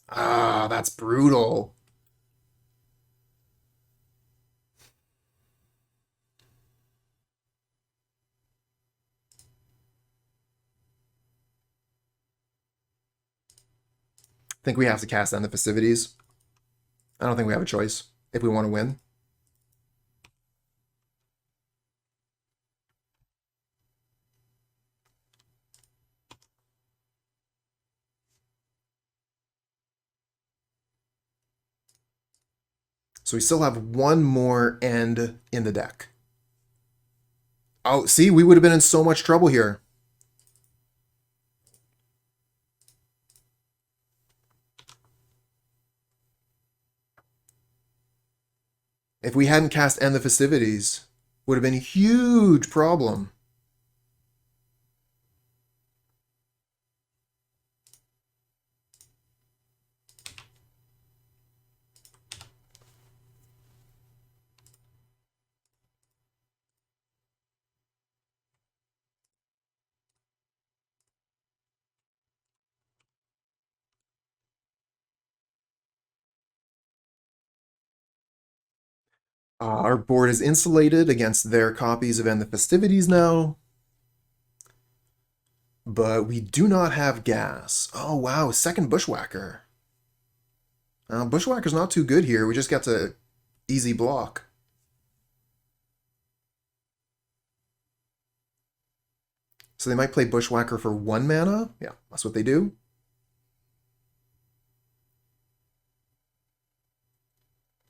Ah, that's brutal. I think we have to cast End the Festivities. I don't think we have a choice if we want to win. So we still have one more End in the deck. Oh, see, we would have been in so much trouble here. If we hadn't cast End the Festivities, would have been a huge problem. Our board is insulated against their copies of End the Festivities now. But we do not have gas. Oh, wow. Second Bushwhacker. Bushwhacker's not too good here. We just got to easy block. So they might play Bushwhacker for 1 mana. Yeah, that's what they do.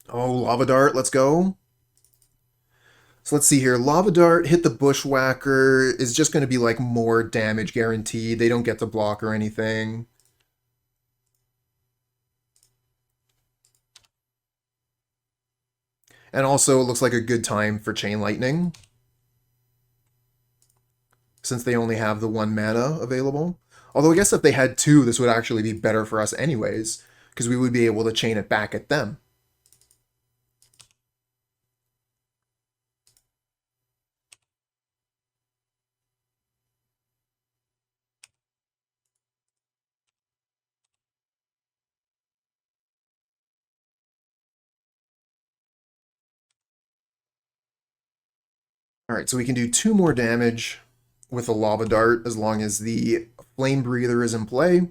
Oh, Lava Dart. Let's go. So let's see here. Lava Dart hit the Bushwhacker is just going to be like more damage guaranteed. They don't get to block or anything. And also it looks like a good time for Chain Lightning, since they only have the 1 mana available. Although I guess if they had 2, this would actually be better for us anyways, because we would be able to chain it back at them. Alright, so we can do 2 more damage with a Lava Dart as long as the Flamebreather is in play.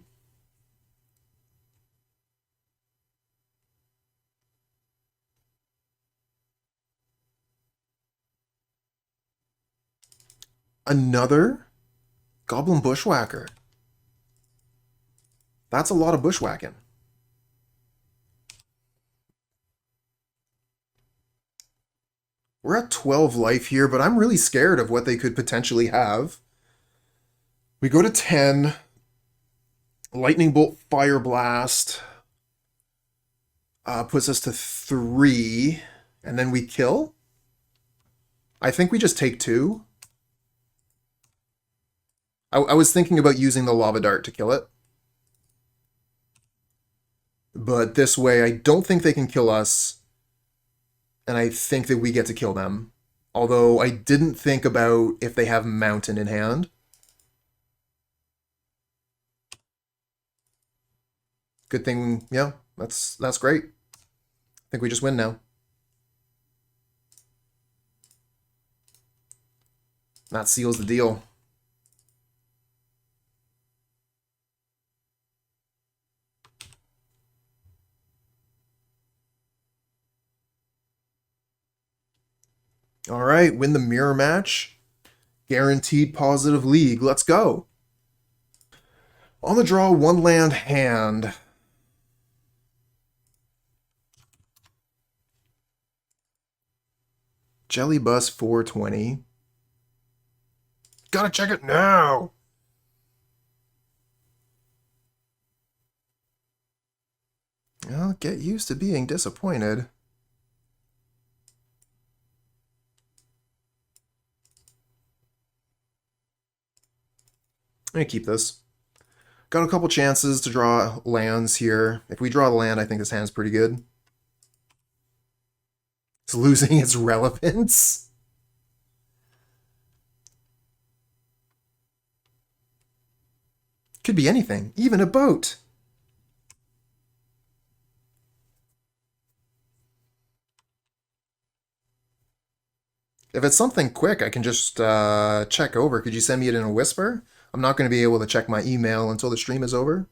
Another Goblin Bushwhacker. That's a lot of bushwhacking. We're at 12 life here, but I'm really scared of what they could potentially have. We go to 10. Lightning Bolt, Fireblast puts us to 3. And then we kill? I think we just take 2. I was thinking about using the Lava Dart to kill it. But this way, I don't think they can kill us. And I think that we get to kill them. Although I didn't think about if they have Mountain in hand. Good thing, yeah, that's great. I think we just win now. That seals the deal. All right, win the mirror match. Guaranteed positive league. Let's go. On the draw, 1 land hand. Jelly Bus 420. Gotta check it now. Well, get used to being disappointed. I'm gonna keep this. Got a couple chances to draw lands here. If we draw the land, I think this hand's pretty good. It's losing its relevance. Could be anything, even a boat. If it's something quick, I can just check over. Could you send me it in a whisper? I'm not going to be able to check my email until the stream is over.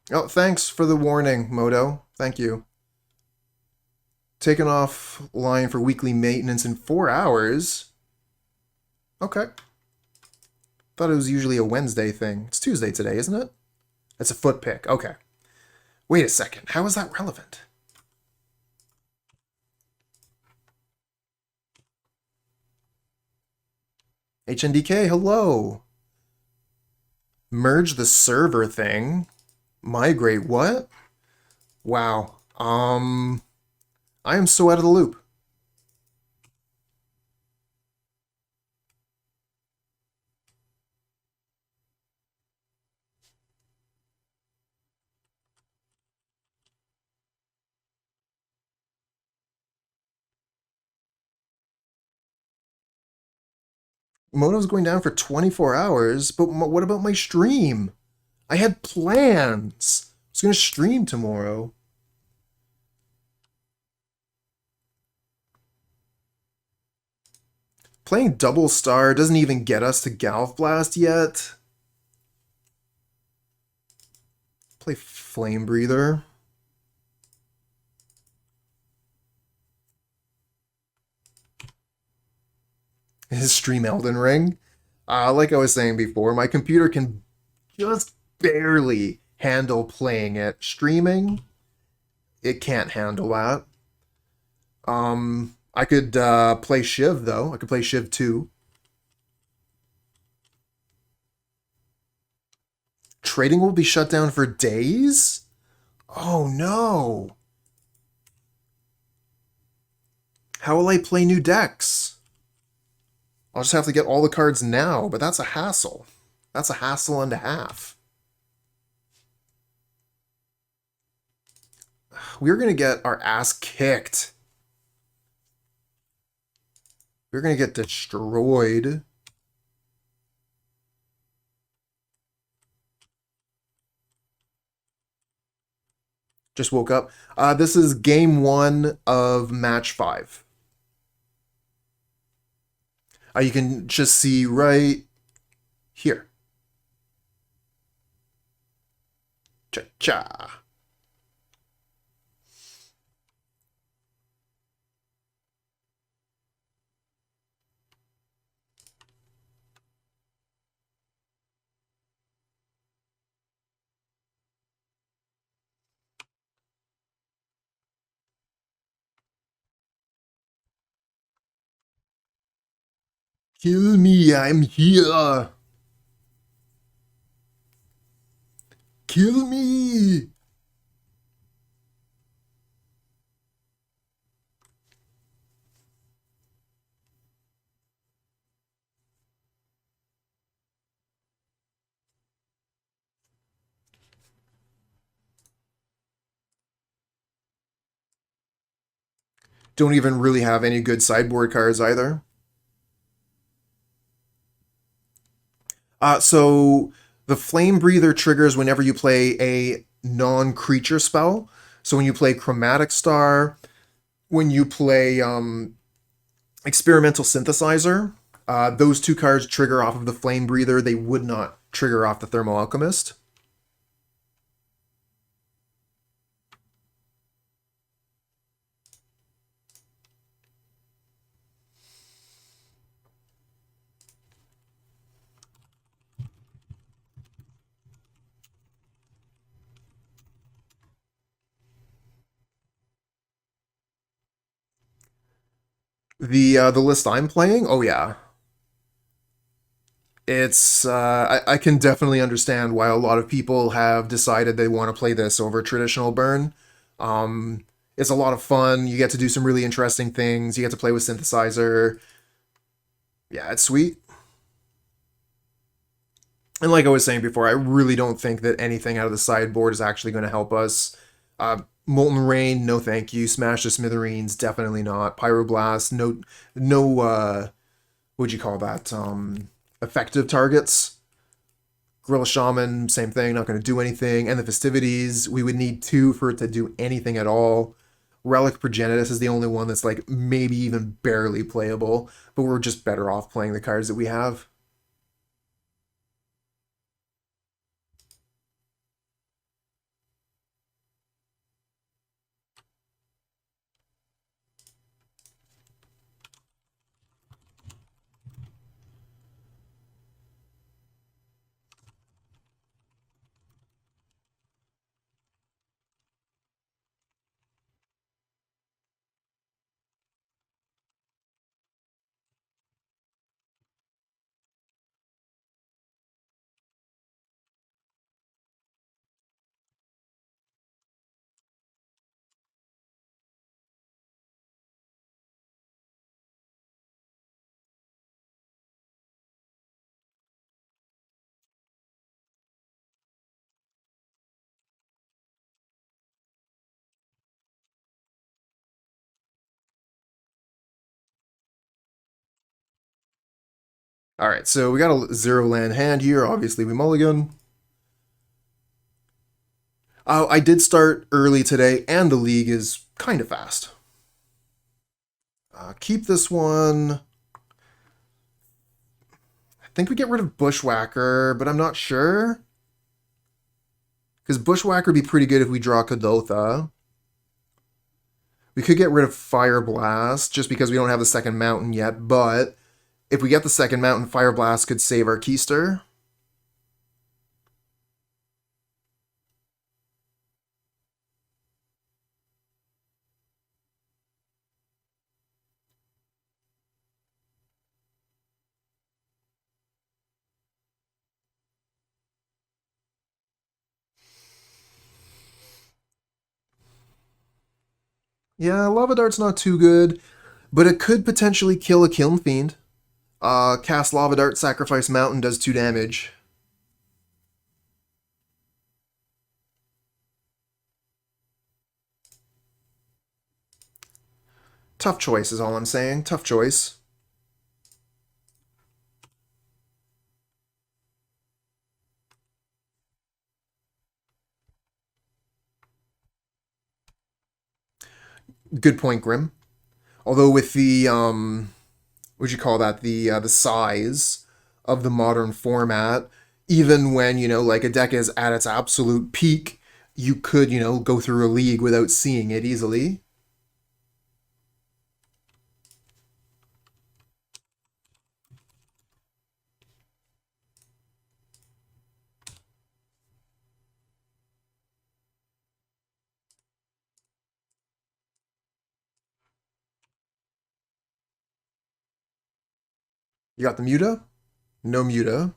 Oh, thanks for the warning, Moto. Thank you. Taken offline for weekly maintenance in 4 hours. Okay. Thought it was usually a Wednesday thing. It's Tuesday today, isn't it? It's a foot pick. Okay. Wait a second. How is that relevant? HNDK, hello. Merge the server thing. Migrate what? Wow. I am so out of the loop. Moto's going down for 24 hours, but what about my stream? I had plans. I was going to stream tomorrow. Playing Double Star doesn't even get us to Galvanic Blast yet. Play Flamebreather. His stream Elden Ring. Like I was saying before, my computer can just barely handle playing it. Streaming, it can't handle that. I could play Shiv, though. I could play Shiv 2. Trading will be shut down for days? Oh, no. How will I play new decks? I'll just have to get all the cards now, but that's a hassle. That's a hassle and a half. We're going to get our ass kicked. We're going to get destroyed. Just woke up. This is game 1 of match 5. You can just see right here. Cha-cha. Kill me, I'm here. Kill me. Don't even really have any good sideboard cards either. So the Flame Breather triggers whenever you play a non-creature spell. So when you play Chromatic Star, when you play Experimental Synthesizer, those two cards trigger off of the Flame Breather. They would not trigger off the Thermal Alchemist. The list I'm playing, oh yeah, it's I can definitely understand why a lot of people have decided they want to play this over traditional burn. Um, it's a lot of fun. You get to do some really interesting things. You get to play with synthesizer. Yeah, it's sweet. And like I was saying before, I really don't think that anything out of the sideboard is actually going to help us. Molten Rain, no thank you. Smash the Smithereens, definitely not. Pyroblast, no. What'd you call that? Effective targets. Gorilla Shaman, same thing, not going to do anything. And the Festivities, we would need two for it to do anything at all. Relic of Progenitus is the only one that's like maybe even barely playable, but we're just better off playing the cards that we have. All right, so we got a zero land hand here. Obviously, we mulligan. I did start early today, and the league is kind of fast. Keep this one. I think we get rid of Bushwhacker, but I'm not sure. Because Bushwhacker would be pretty good if we draw Kuldotha. We could get rid of Fireblast, just because we don't have the second mountain yet, but if we get the second mountain, Fireblast could save our Keister. Yeah, Lava Dart's not too good, but it could potentially kill a Kiln Fiend. Cast Lava Dart, sacrifice Mountain, does 2 damage. Tough choice is all I'm saying. Tough choice. Good point, Grim. Although with the what'd you call that? The size of the modern format, even when like a deck is at its absolute peak, you could go through a league without seeing it easily. You got the Muta? No Muta.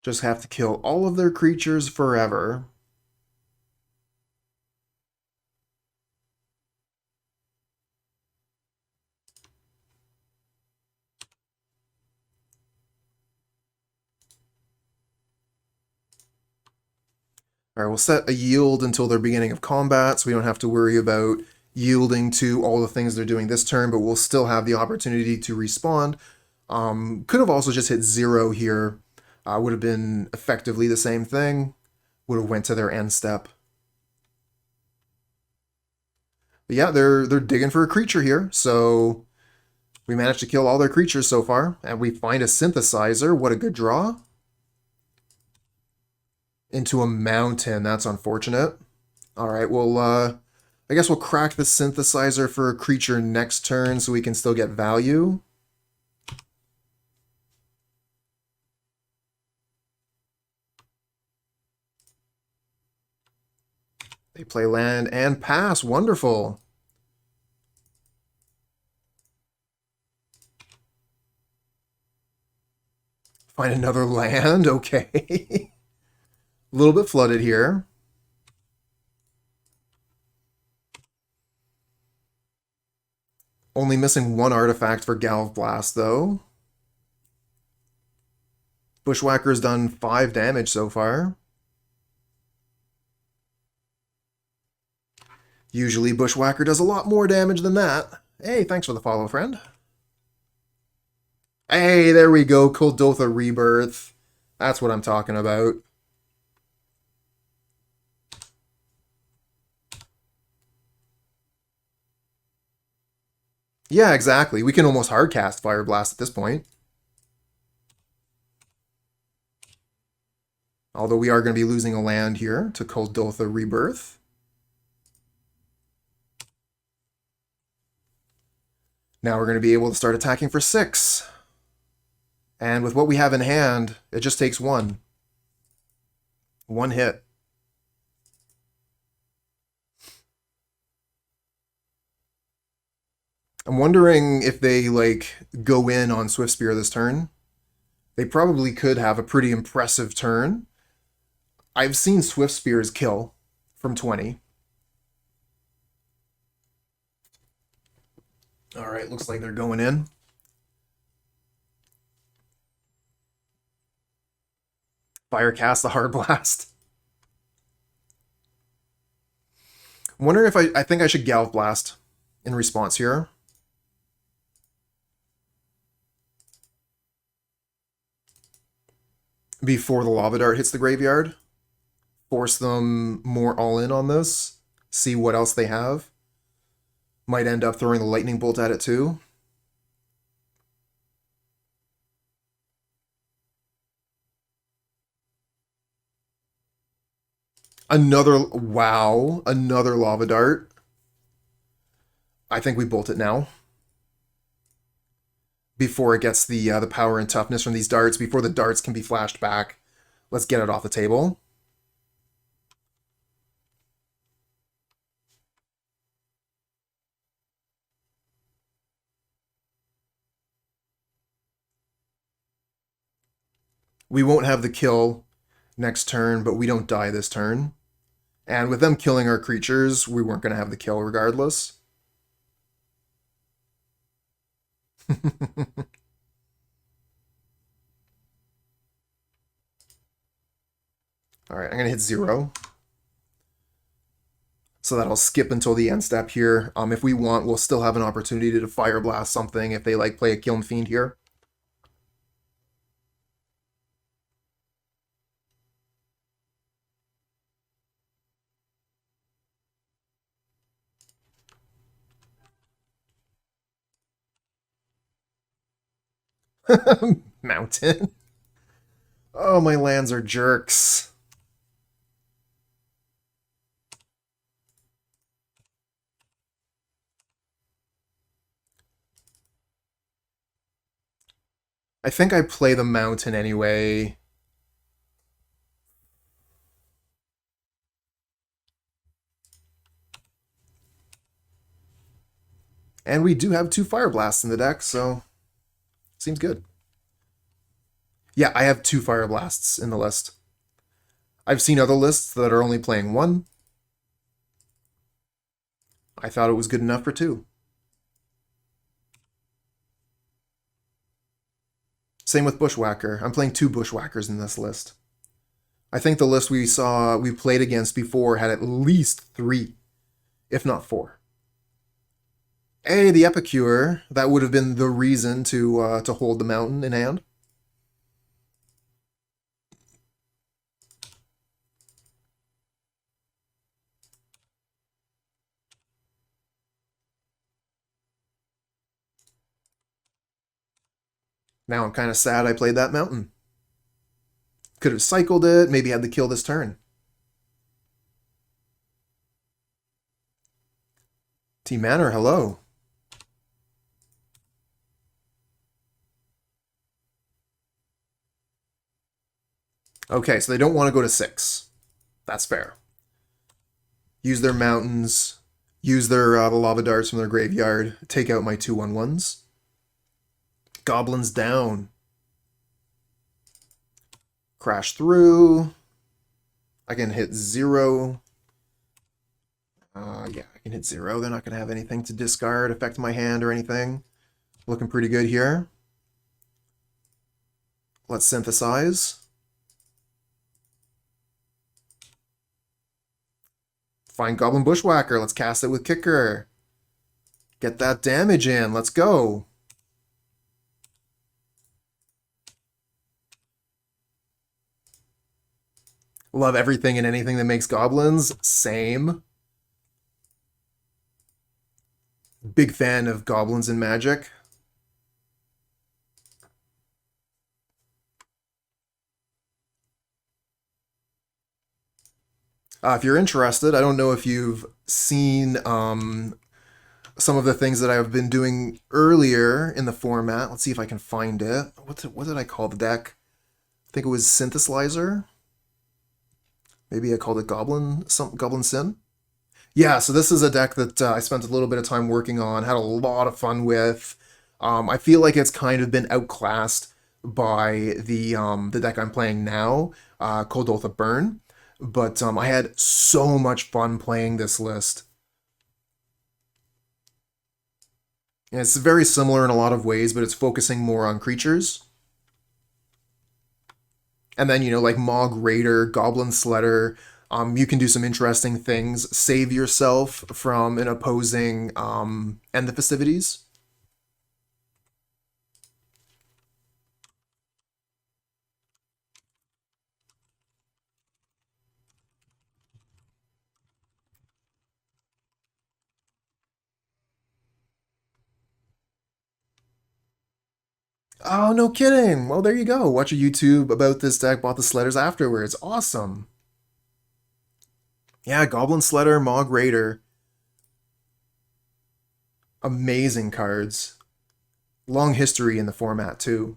Just have to kill all of their creatures forever. All right, we'll set a yield until their beginning of combat, so we don't have to worry about yielding to all the things they're doing this turn, but we'll still have the opportunity to respond. Could have also just hit 0 here. Would have been effectively the same thing. Would have went to their end step. But yeah, they're digging for a creature here, so we managed to kill all their creatures so far, and we find a synthesizer. What a good draw. Into a mountain. That's unfortunate. All right, well, I guess we'll crack the synthesizer for a creature next turn so we can still get value. They play land and pass. Wonderful. Find another land. Okay. A little bit flooded here. Only missing one artifact for Galv Blast, though. Bushwhacker's done 5 damage so far. Usually Bushwhacker does a lot more damage than that. Hey, thanks for the follow, friend. Hey, there we go. Kuldotha Rebirth. That's what I'm talking about. Yeah, exactly. We can almost hardcast Fireblast at this point. Although we are going to be losing a land here to Kuldotha Rebirth. Now we're going to be able to start attacking for 6. And with what we have in hand, it just takes 1. 1 hit. I'm wondering if they, like, go in on Swiftspear this turn. They probably could have a pretty impressive turn. I've seen Swiftspears kill from 20. Alright, looks like they're going in. Firecast the Hard Blast. I'm wondering if I think I should Galv Blast in response here. Before the Lava Dart hits the graveyard. Force them more all in on this. See what else they have. Might end up throwing the Lightning Bolt at it too. Wow, another Lava Dart. I think we bolt it now. Before it gets the power and toughness from these darts, before the darts can be flashed back. Let's get it off the table. We won't have the kill next turn, but we don't die this turn. And with them killing our creatures, we weren't going to have the kill regardless. Alright, I'm going to hit 0. So that'll skip until the end step here. If we want, we'll still have an opportunity to Fireblast something if they like play a Kiln Fiend here. Mountain. Oh, my lands are jerks. I think I play the mountain anyway. And we do have 2 Fireblasts in the deck, so seems good. Yeah, I have 2 Fireblasts in the list. I've seen other lists that are only playing 1. I thought it was good enough for 2. Same with Bushwhacker. I'm playing 2 Bushwhackers in this list. I think the list we played against before had at least 3, if not 4. Hey, the Epicure. That would have been the reason to hold the mountain in hand. Now I'm kind of sad I played that mountain. Could have cycled it, maybe had to kill this turn. Team Manor, hello. Okay, so they don't want to go to 6. That's fair. Use their mountains, use their the lava darts from their graveyard, take out my 2/1/1s. Goblins down. Crash through. I can hit 0. Yeah, I can hit 0. They're not going to have anything to discard, affect my hand or anything. Looking pretty good here. Let's synthesize. Find Goblin Bushwhacker. Let's cast it with Kicker. Get that damage in. Let's go. Love everything and anything that makes goblins. Same. Big fan of goblins in Magic. If you're interested, I don't know if you've seen some of the things that I've been doing earlier in the format. Let's see if I can find it. What did I call the deck? I think it was Synthesizer. Maybe I called it Goblin Sin. Yeah, so this is a deck that I spent a little bit of time working on, had a lot of fun with. I feel like it's kind of been outclassed by the deck I'm playing now, Kuldotha Burn. But I had so much fun playing this list. And it's very similar in a lot of ways, but it's focusing more on creatures. And then, you know, like Mog Raider, Goblin Sledder, you can do some interesting things. Save yourself from an opposing End the Festivities. Oh, no kidding. Well, there you go. Watch a YouTube about this deck, bought the Sledders afterwards. Awesome. Yeah, Goblin Sledder, Mog Raider. Amazing cards. Long history in the format, too.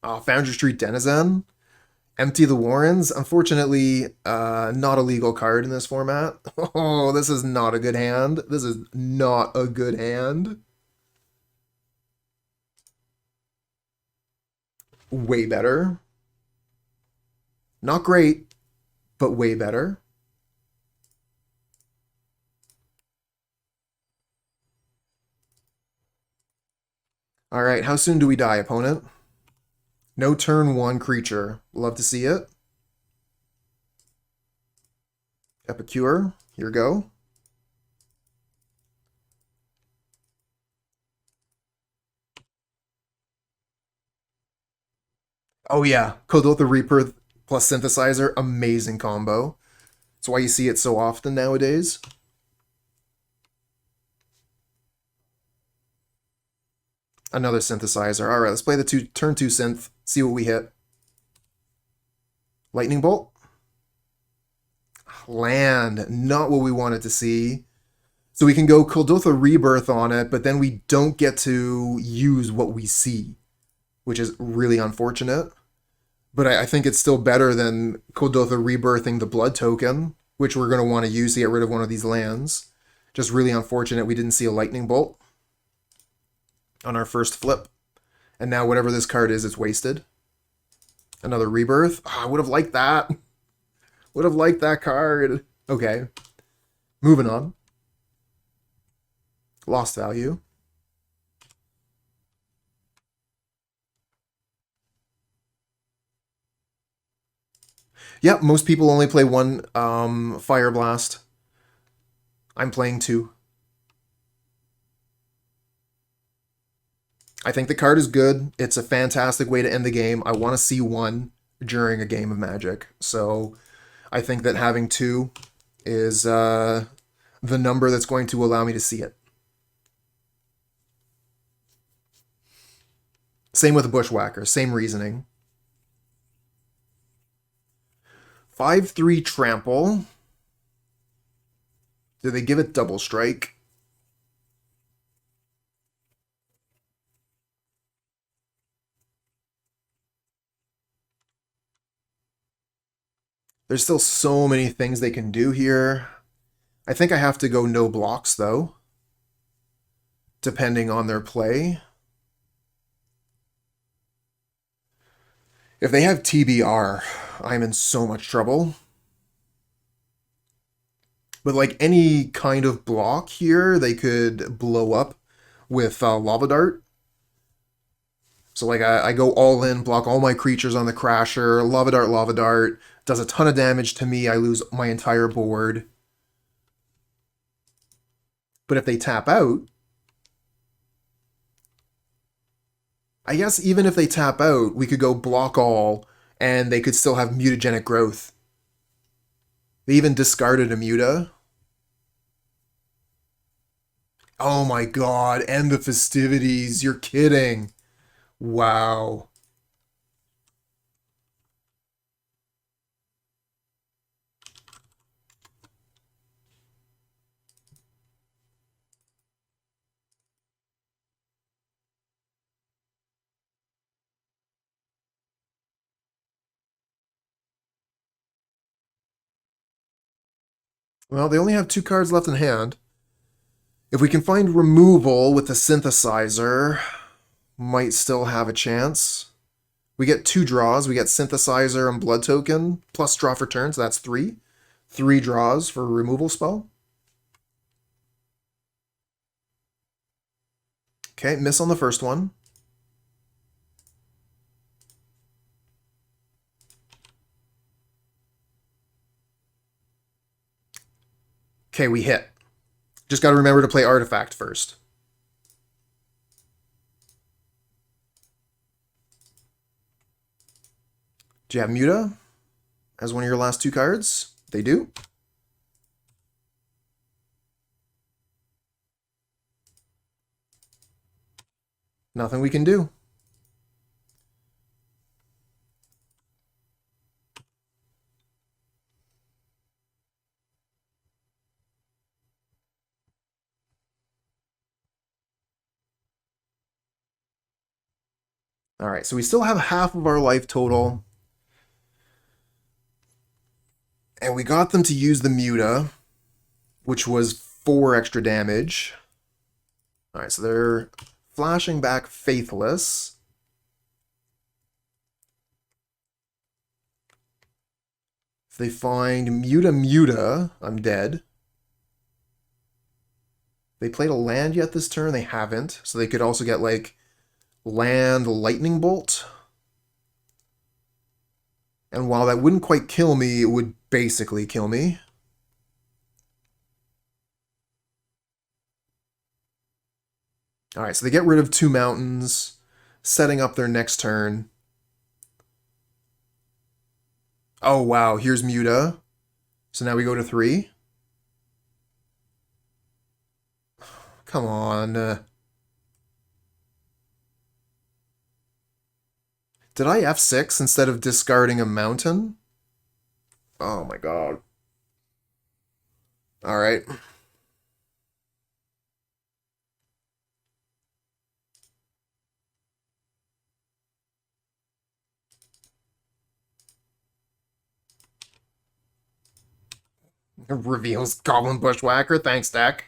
Foundry Street Denizen. Empty the Warrens. Unfortunately, not a legal card in this format. Oh, this is not a good hand. This is not a good hand. Way better. Not great, but way better. All right, how soon do we die, opponent? No turn 1 creature. Love to see it. Epicure. Here we go. Oh yeah, Kuldotha Rebirth plus Synthesizer, amazing combo. That's why you see it so often nowadays. Another Synthesizer. All right, let's play the turn 2 synth, see what we hit. Lightning Bolt. Land, not what we wanted to see. So we can go Kuldotha Rebirth on it, but then we don't get to use what we see, which is really unfortunate. But I think it's still better than Kuldotha rebirthing the blood token, which we're going to want to use to get rid of one of these lands. Just really unfortunate we didn't see a lightning bolt on our first flip. And now whatever this card is, it's wasted. Another rebirth. Oh, I would have liked that. Would have liked that card. Okay. Moving on. Lost value. Yep, most people only play one Fireblast. I'm playing two. I think the card is good. It's a fantastic way to end the game. I want to see one during a game of Magic. So I think that having two is the number that's going to allow me to see it. Same with the Bushwhacker. Same reasoning. 5/3 trample. Do they give it double strike? There's still so many things they can do here. I think I have to go no blocks, though, depending on their play. If they have TBR, I'm in so much trouble. But like any kind of block here, they could blow up with Lava Dart. So like I go all in, block all my creatures on the Crasher, Lava Dart, does a ton of damage to me, I lose my entire board. But if they tap out, I guess even if they tap out, we could go block all, and they could still have mutagenic growth. They even discarded a muta. Oh my god, End the Festivities, you're kidding. Wow. Well, they only have 2 cards left in hand. If we can find removal with the Synthesizer, might still have a chance. We get 2 draws. We get Synthesizer and Blood Token, plus draw for turn, so that's 3. 3 draws for a removal spell. Okay, miss on the first one. Okay, we hit. Just got to remember to play Artifact first. Do you have Muta as one of your last 2 cards? They do. Nothing we can do. All right, so we still have half of our life total. And we got them to use the Muta, which was 4 extra damage. All right, so they're flashing back Faithless. If they find Muta, I'm dead. They played a land yet this turn? They haven't. So they could also get, like, land Lightning Bolt. And while that wouldn't quite kill me, it would basically kill me. Alright, so they get rid of 2 mountains, setting up their next turn. Oh, wow, here's Muta. So now we go to 3. Come on. Did I F6 instead of discarding a mountain? Oh my god. Alright. Reveals Goblin Bushwhacker. Thanks, deck.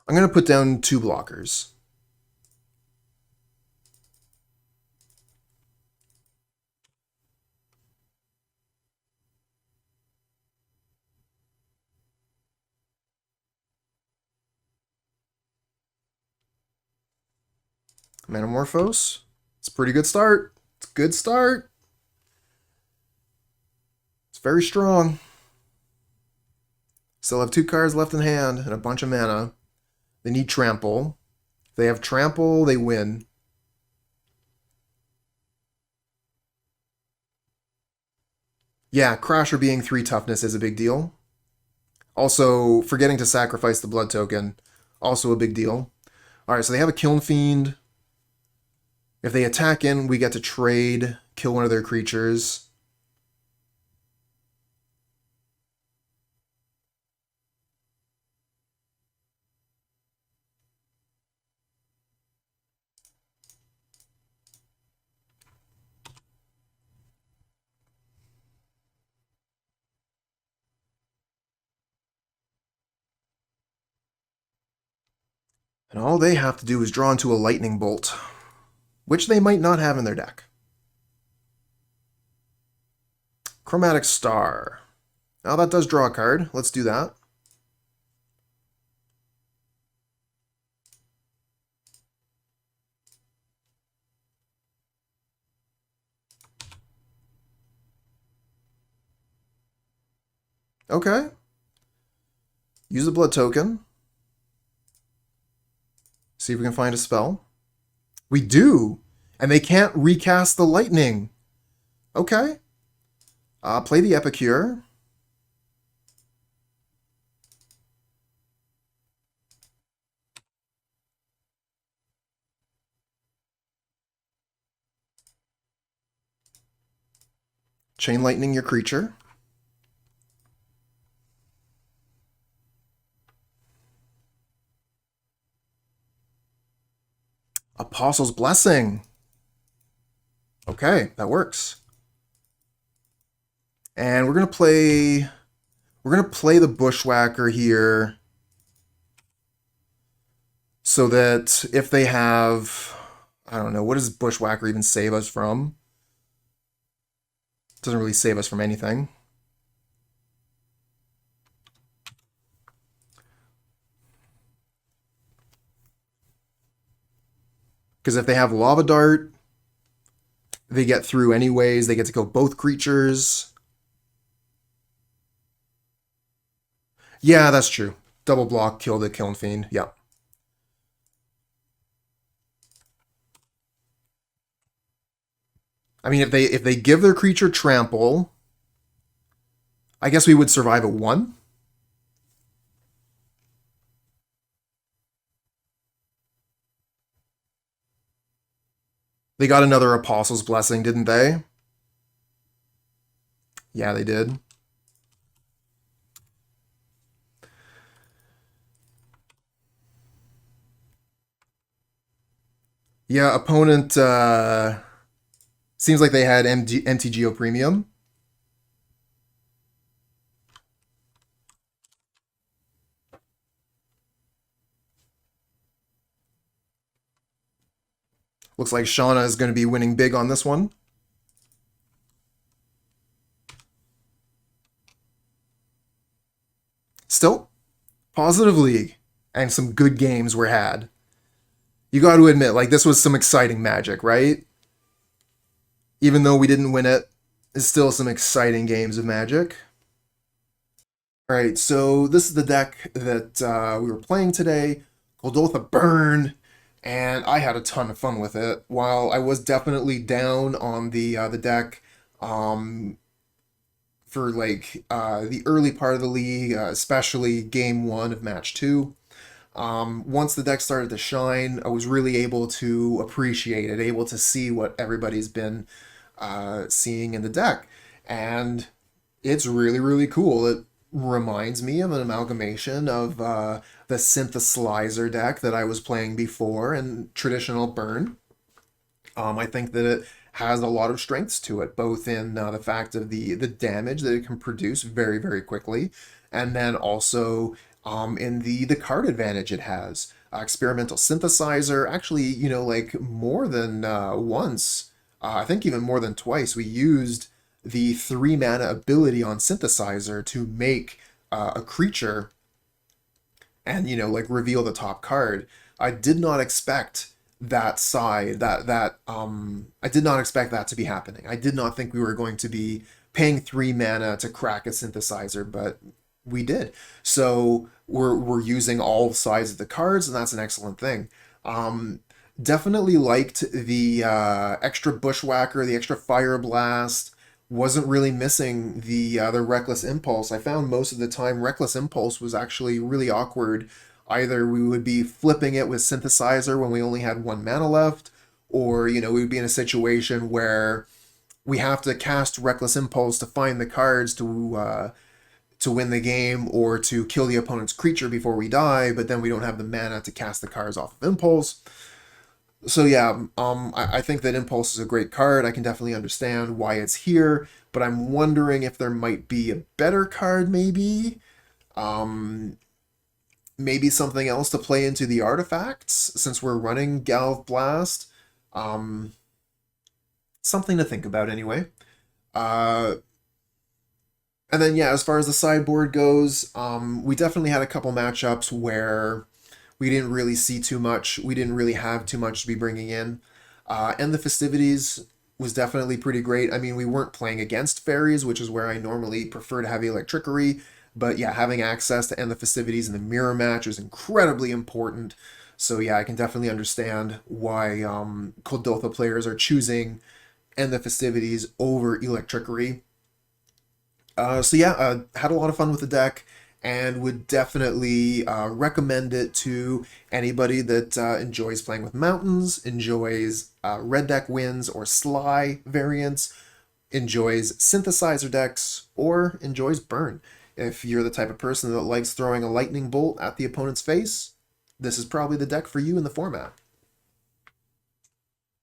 I'm going to put down 2 blockers. Metamorphose. It's a pretty good start. It's a good start. It's very strong. Still have 2 cards left in hand and a bunch of mana. They need Trample. If they have Trample, they win. Yeah, Crasher being 3 toughness is a big deal. Also, forgetting to sacrifice the blood token, also a big deal. Alright, so they have a Kiln Fiend. If they attack in, we get to trade, kill one of their creatures. And all they have to do is draw into a lightning bolt, which they might not have in their deck. Chromatic Star. Now that does draw a card. Let's do that. Okay. Use a blood token. See if we can find a spell. We do! And they can't recast the lightning. Okay. Play the Epicure. Chain Lightning your creature. Apostle's Blessing. Okay, that works. And we're gonna play the Bushwhacker here so that if they have, I don't know, what does Bushwhacker even save us from? Doesn't really save us from anything. Because if they have Lava Dart, they get through anyways. They get to kill both creatures. Yeah, that's true. Double block, kill the Kiln Fiend. Yeah. I mean, if they give their creature Trample, I guess we would survive at 1. They got another Apostle's Blessing, didn't they? Yeah, they did. Yeah, opponent seems like they had MtG Premium. Looks like Shauna is going to be winning big on this one. Still, positive league, and some good games were had. You got to admit, like, this was some exciting Magic, right? Even though we didn't win it, still some exciting games of Magic. Alright, so this is the deck that we were playing today, Kuldotha Burn, and I had a ton of fun with it. While I was definitely down on the deck um, for the early part of the league, especially game one of match two. Once the deck started to shine, I was really able to appreciate it, able to see what everybody's been seeing in the deck. And it's really, really cool. It reminds me of an amalgamation of the Synthesizer deck that I was playing before in traditional Burn. I think that it has a lot of strengths to it, both in the fact of the damage that it can produce very, very quickly, and then also in the card advantage it has. Experimental Synthesizer, actually, like more than once, I think even more than twice, we used the 3 mana ability on Synthesizer to make a creature and, like reveal the top card. I did not expect I did not expect that to be happening. I did not think we were going to be paying 3 mana to crack a Synthesizer, but we did. So we're using all sides of the cards, and that's an excellent thing. Definitely liked the extra Bushwhacker, the extra Fireblast. Wasn't really missing the Reckless Impulse. I found most of the time Reckless Impulse was actually really awkward. Either we would be flipping it with Synthesizer when we only had 1 mana left, or we would be in a situation where we have to cast Reckless Impulse to find the cards to win the game or to kill the opponent's creature before we die, but then we don't have the mana to cast the cards off of Impulse. So yeah, I think that Impulse is a great card. I can definitely understand why it's here, but I'm wondering if there might be a better card, maybe. Maybe something else to play into the artifacts, since we're running Galv Blast. Um, Something to think about anyway. Uh, and then yeah, as far as the sideboard goes, we definitely had a couple matchups where we didn't really see too much. We didn't really have too much to be bringing in. End the Festivities was definitely pretty great. I mean, we weren't playing against fairies, which is where I normally prefer to have Electrickery. But yeah, having access to End the Festivities in the mirror match is incredibly important. So yeah, I can definitely understand why Kuldotha players are choosing End the Festivities over Electrickery. So yeah, had a lot of fun with the deck and would definitely recommend it to anybody that enjoys playing with mountains, enjoys red deck wins or sly variants, enjoys synthesizer decks, or enjoys burn. If you're the type of person that likes throwing a lightning bolt at the opponent's face, this is probably the deck for you in the format.